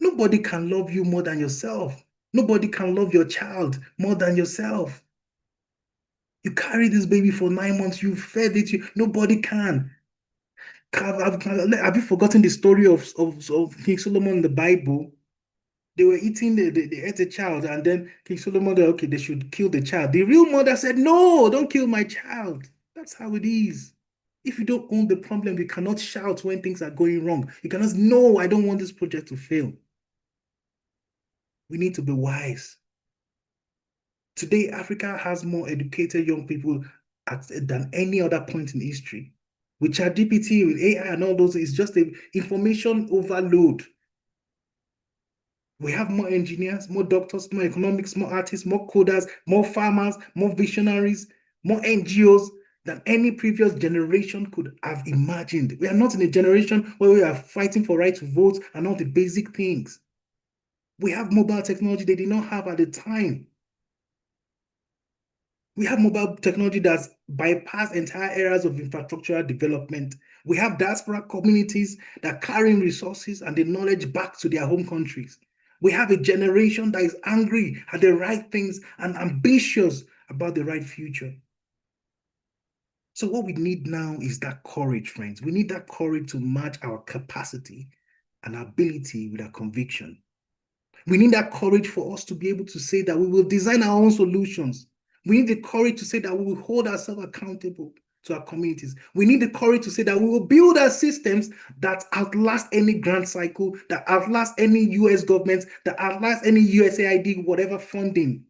Nobody can love you more than yourself. Nobody can love your child more than yourself. You carry this baby for 9 months, you fed it, nobody can. Have you forgotten the story of King Solomon in the Bible? They were eating, they ate a child, and then King Solomon said, okay, they should kill the child. The real mother said, no, don't kill my child. That's how it is. If you don't own the problem, you cannot shout when things are going wrong. You cannot say, no, I don't want this project to fail. We need to be wise. Today, Africa has more educated young people than any other point in history. With ChatGPT, with AI and all those, it's just an information overload. We have more engineers, more doctors, more economics, more artists, more coders, more farmers, more visionaries, more NGOs than any previous generation could have imagined. We are not in a generation where we are fighting for right to vote and all the basic things. We have mobile technology they did not have at the time. We have mobile technology that's bypassed entire areas of infrastructural development. We have diaspora communities that are carrying resources and the knowledge back to their home countries. We have a generation that is angry at the right things and ambitious about the right future. So what we need now is that courage, friends. We need that courage to match our capacity and ability with our conviction. We need that courage for us to be able to say that we will design our own solutions. We need the courage to say that we will hold ourselves accountable to our communities. We need the courage to say that we will build our systems that outlast any grant cycle, that outlast any US government, that outlast any USAID, whatever funding,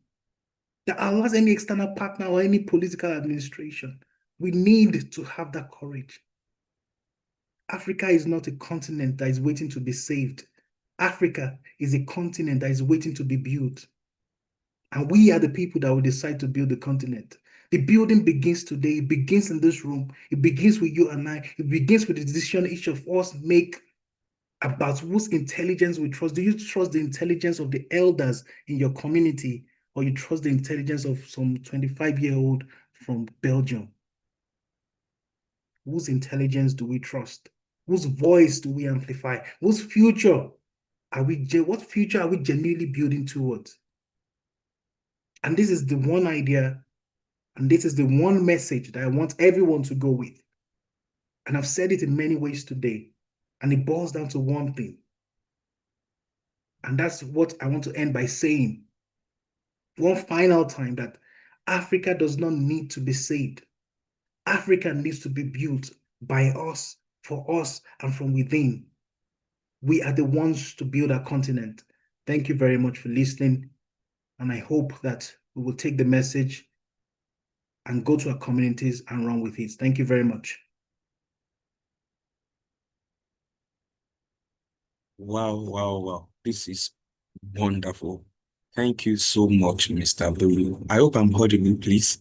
that outlast any external partner or any political administration. We need to have that courage. Africa is not a continent that is waiting to be saved. Africa is a continent that is waiting to be built. And we are the people that will decide to build the continent. The building begins today. It begins in this room. It begins with you and I. It begins with the decision each of us make about whose intelligence we trust. Do you trust the intelligence of the elders in your community, or you trust the intelligence of some 25-year-old from Belgium? Whose intelligence do we trust? Whose voice do we amplify? Whose future what future are we genuinely building towards? And this is the one idea, and this is the one message that I want everyone to go with. And I've said it in many ways today, and it boils down to one thing. And that's what I want to end by saying one final time, that Africa does not need to be saved. Africa needs to be built by us, for us, and from within. We are the ones to build our continent. Thank you very much for listening. And I hope that we will take the message and go to our communities and run with it. Thank you very much. Wow, wow, wow. This is wonderful. Thank you so much, Mr. Bulu. I hope I'm audible, please.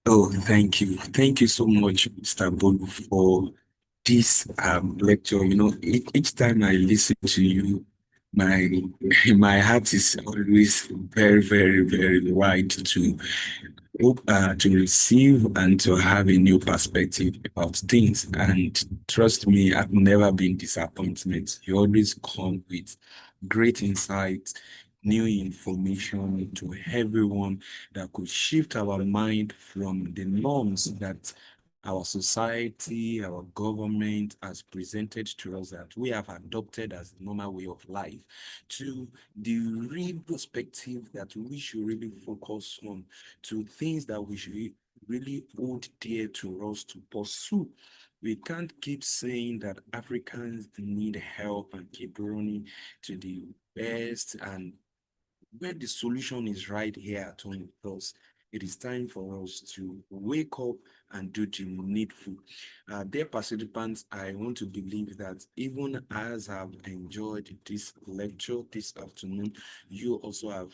Oh, thank you. Thank you so much, Mr. Bulu, for this lecture. You know, each time I listen to you, my heart is always very, very, very wide to receive and to have a new perspective about things. And trust me, I've never been disappointed. You always come with great insights, new information to everyone that could shift our mind from the norms that our society, our government has presented to us, that we have adopted as the normal way of life, to the real perspective that we should really focus on, to things that we should really hold dear to us to pursue. We can't keep saying that Africans need help and keep running to the best, and where the solution is right here at home with us. It is time for us to wake up and do the needful. Dear participants, I want to believe that even as I've enjoyed this lecture this afternoon, you also have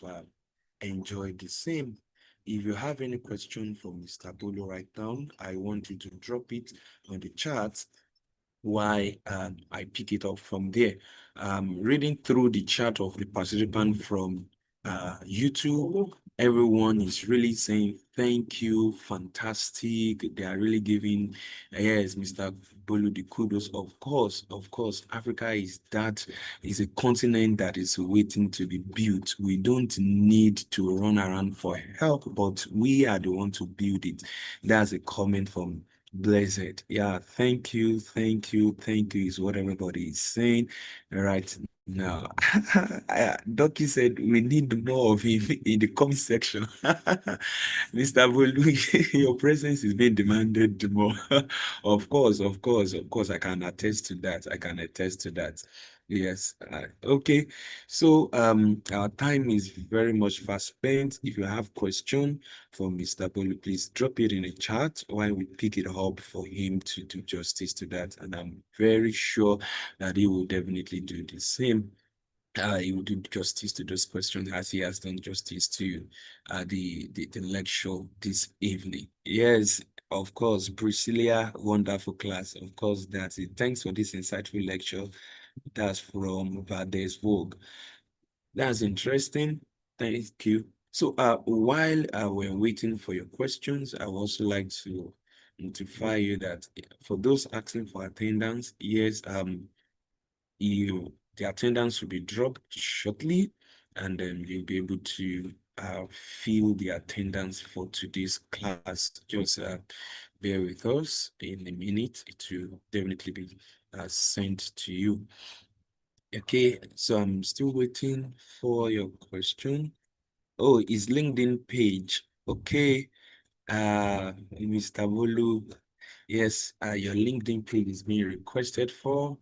enjoyed the same. If you have any question for Mr. Bolo right now, I want you to drop it on the chat why I pick it up from there. Reading through the chat of the participant from YouTube, everyone is really saying thank you, fantastic. They are really giving, yes, Mr. Bolu, the kudos. Of course, Africa is a continent that is waiting to be built. We don't need to run around for help, but we are the one to build it. That's a comment from Blessed. Yeah, thank you, is what everybody is saying right now. Doki said we need more of him in the comment section. Mr. Bolu, your presence is being demanded more. Of course, I can attest to that. Yes. Okay. So our time is very much fast spent. If you have question for Mr. Bolu, please drop it in the chat while we pick it up for him to do justice to that. And I'm very sure that he will definitely do the same. He will do justice to those questions as he has done justice to the lecture this evening. Yes, of course, Priscilla, wonderful class. Of course, that's it. Thanks for this insightful lecture. That's from Valdez Vogue. That's interesting. Thank you. So while we're waiting for your questions, I would also like to notify you that for those asking for attendance, yes, the attendance will be dropped shortly, and then you'll be able to fill the attendance for today's class. Just bear with us in a minute. It will definitely be sent to you. Okay, so I'm still waiting for your question. Oh, is LinkedIn page. Okay, Mr. Bolu. Yes, your LinkedIn page is being requested for.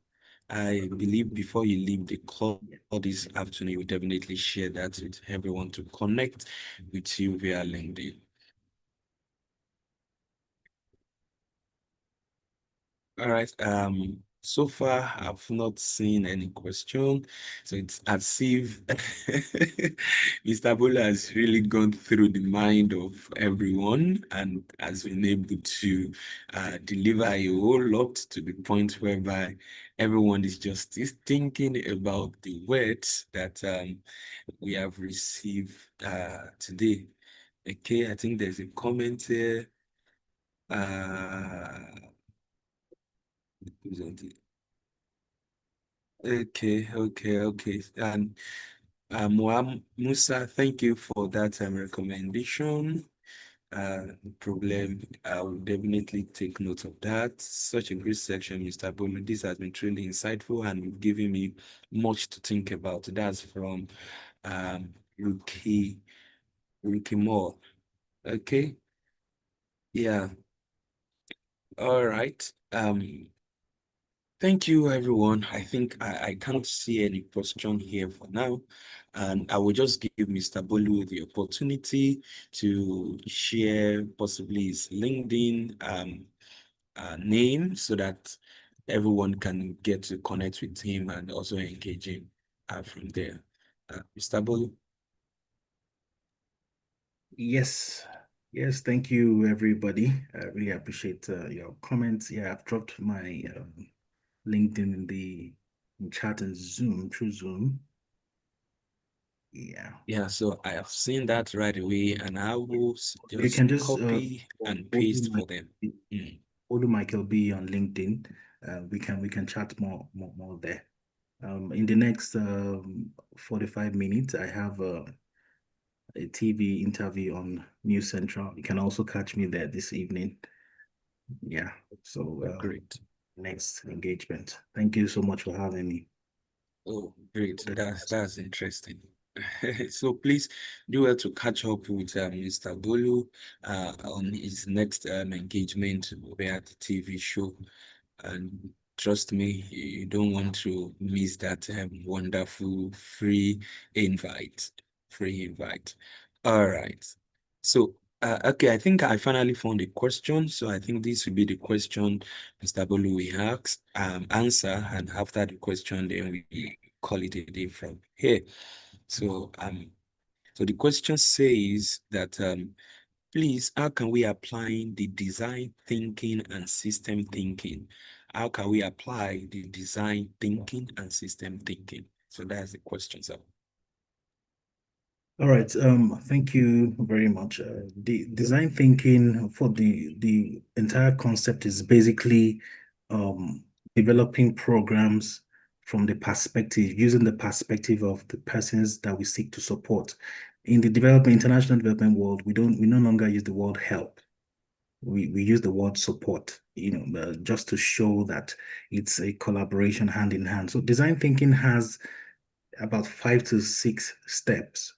I believe before you leave the call this afternoon, you will definitely share that with everyone to connect with you via LinkedIn. All right. So far I've not seen any question. So it's as if Mr. Bola has really gone through the mind of everyone and has been able to deliver a whole lot to the point whereby everyone is thinking about the words that we have received today. Okay, I think there's a comment here. Okay. And Musa, thank you for that recommendation. No problem. I will definitely take note of that. Such a great section, Mr. Bolu. This has been truly insightful and giving me much to think about. That's from Ruki Moore. Okay. Yeah. All right. Thank you, everyone. I think I can't see any question here for now. And I will just give Mr. Bolu the opportunity to share possibly his LinkedIn name so that everyone can get to connect with him and also engage him from there. Mr. Bolu. Yes, thank you, everybody. I really appreciate your comments. Yeah, I've dropped my LinkedIn in the chat and Zoom, through Zoom. Yeah, so I have seen that right away, and I will You can just copy and paste for them. Olu Michael B on LinkedIn. We can chat more there. In the next 45 minutes, I have a TV interview on News Central. You can also catch me there this evening. Yeah. So great. Next engagement. Thank you so much for having me. Oh, great. That's interesting. So please do well to catch up with Mr. Bolu on his next engagement via the TV show. And trust me, you don't want to miss that wonderful free invite. All right. So Okay, I think I finally found a question. So I think this will be the question Mr. Bolu will answer, and after the question, then we call it a day from here. So so the question says that please, how can we apply the design thinking and system thinking? How can we apply the design thinking and system thinking? So that's the question, sir. All right. Thank you very much. The design thinking for the entire concept is basically developing programs from the perspective, using the perspective of the persons that we seek to support. In the international development world, we no longer use the word help. We use the word support, just to show that it's a collaboration hand in hand. So design thinking has about 5 to 6 steps,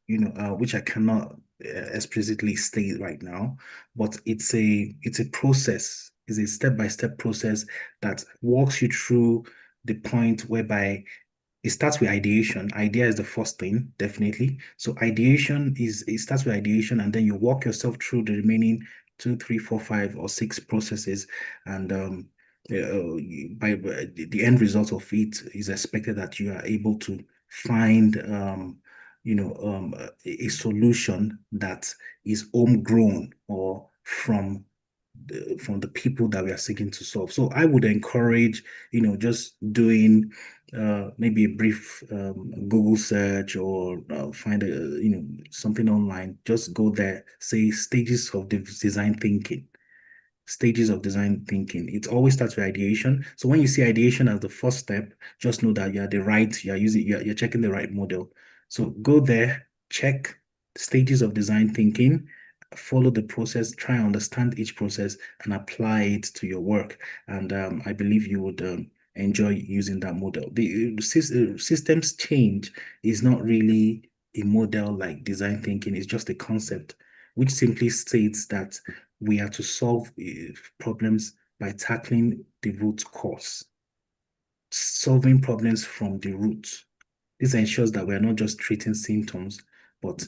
which I cannot explicitly state right now, but it's a process, it's a step-by-step process that walks you through the point whereby it starts with ideation. Idea is the first thing, definitely. So it starts with ideation, and then you walk yourself through the remaining 2, 3, 4, 5, or 6 processes, and by the end result of it is expected that you are able to find a solution that is homegrown or from the people that we are seeking to solve. So I would encourage, just doing maybe a brief Google search, or find something online. Just go there, say stages of design thinking. Stages of design thinking. It always starts with ideation. So when you see ideation as the first step, just know that you're checking the right model. So go there, check stages of design thinking, follow the process, try and understand each process, and apply it to your work. And I believe you would enjoy using that model. The systems change is not really a model like design thinking. It's just a concept which simply states that we are to solve problems by tackling the root cause, solving problems from the root. This ensures that we are not just treating symptoms, but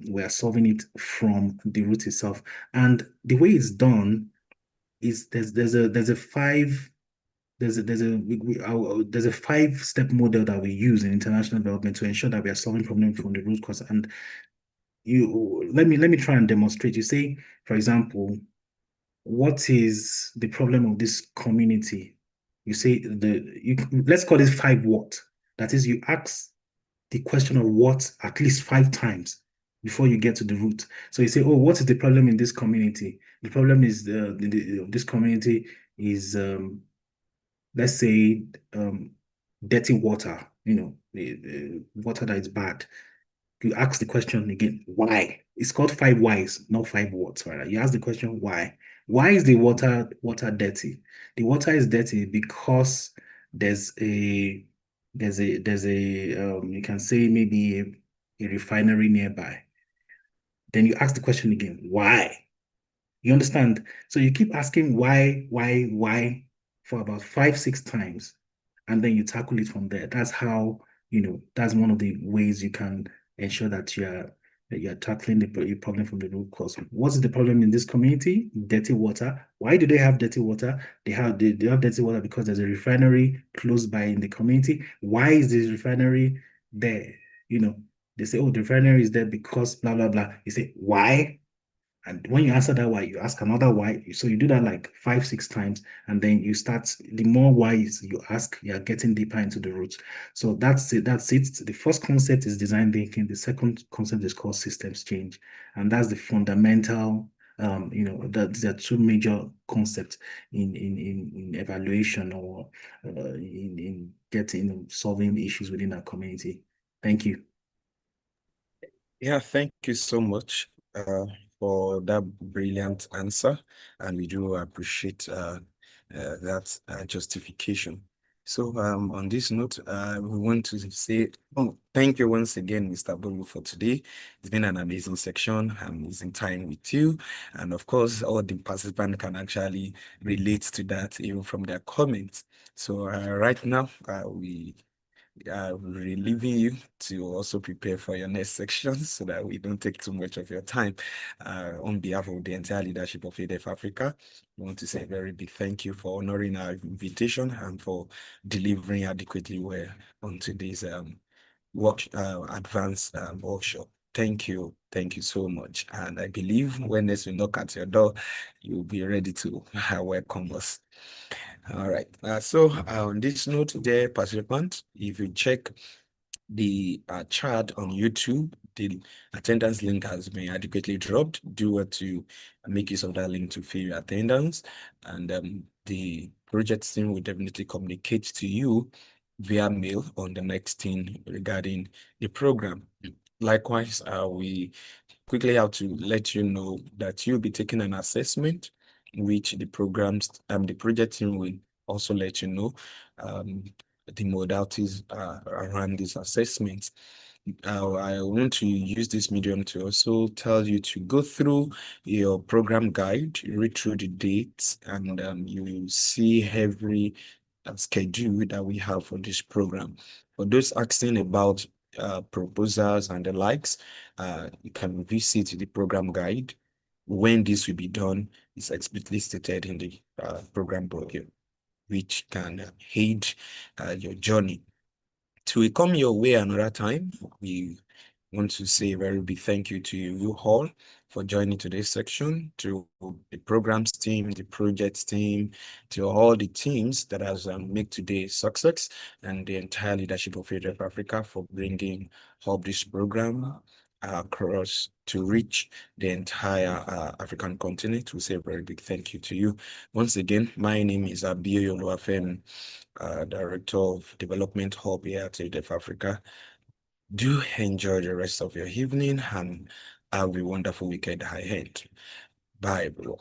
we are solving it from the root itself. And the way it's done is there's a 5-step model that we use in international development to ensure that we are solving problems from the root cause. And let me try and demonstrate. You say, for example, what is the problem of this community? You say let's call it 5 what. That is, you ask the question of what at least 5 times before you get to the root. So you say, oh, what is the problem in this community? The problem is this community is let's say dirty water, the water that is bad. You ask the question again, why? It's called 5 whys, not 5 whats, right? You ask the question, why? Why is the water dirty? The water is dirty because there's a you can say maybe a refinery nearby. Then you ask the question again, why? You understand? So you keep asking why for about 5, 6 times, and then you tackle it from there. That's how, that's one of the ways you can ensure that you're tackling the problem from the root cause. What is the problem in this community? Dirty water. Why do they have dirty water? They have dirty water because there's a refinery close by in the community. Why is this refinery there? They say, oh, the refinery is there because blah, blah, blah. You say, why? And when you answer that why, you ask another why. So you do that like 5, 6 times, and then you start, the more whys you ask, you're getting deeper into the roots. So that's it. The first concept is design thinking. The second concept is called systems change. And that's the fundamental, there are 2 major concepts in evaluation, or in getting, solving issues within our community. Thank you. Yeah, thank you so much for that brilliant answer, and we do appreciate that justification. So on this note, we want to say thank you once again, Mr. Bolu, for today. It's been an amazing section, amazing time with you, and of course, all the participants can actually relate to that even from their comments. So right now, we relieving you to also prepare for your next section so that we don't take too much of your time. On behalf of the entire leadership of ADF Africa, we want to say a very big thank you for honoring our invitation and for delivering adequately well on today's advanced workshop. Thank you. Thank you so much. And I believe when next we knock at your door, you'll be ready to welcome us. All right. So on this note there, participants, if you check the chat on YouTube, the attendance link has been adequately dropped. Do want to make use of that link to fill your attendance. And the project team will definitely communicate to you via mail on the next thing regarding the program. Likewise, we quickly have to let you know that you'll be taking an assessment, which the project team will also let you know the modalities around these assessments. I want to use this medium to also tell you to go through your program guide, read through the dates, and you will see every schedule that we have for this program. For those asking about proposals and the likes, you can visit the program guide. When this will be done is explicitly stated in the program brochure, which can aid your journey. Till we come your way another time, we want to say a very big thank you to you all for joining today's section, to the programs team, the projects team, to all the teams that has made today success, and the entire leadership of ADF Africa for bringing up this program across to reach the entire African continent. We say a very big thank you to you. Once again, my name is Abiyo Oluwafemi, Director of Development Hub here at ADF Africa. Do enjoy the rest of your evening and have a wonderful weekend ahead. Bye, everyone.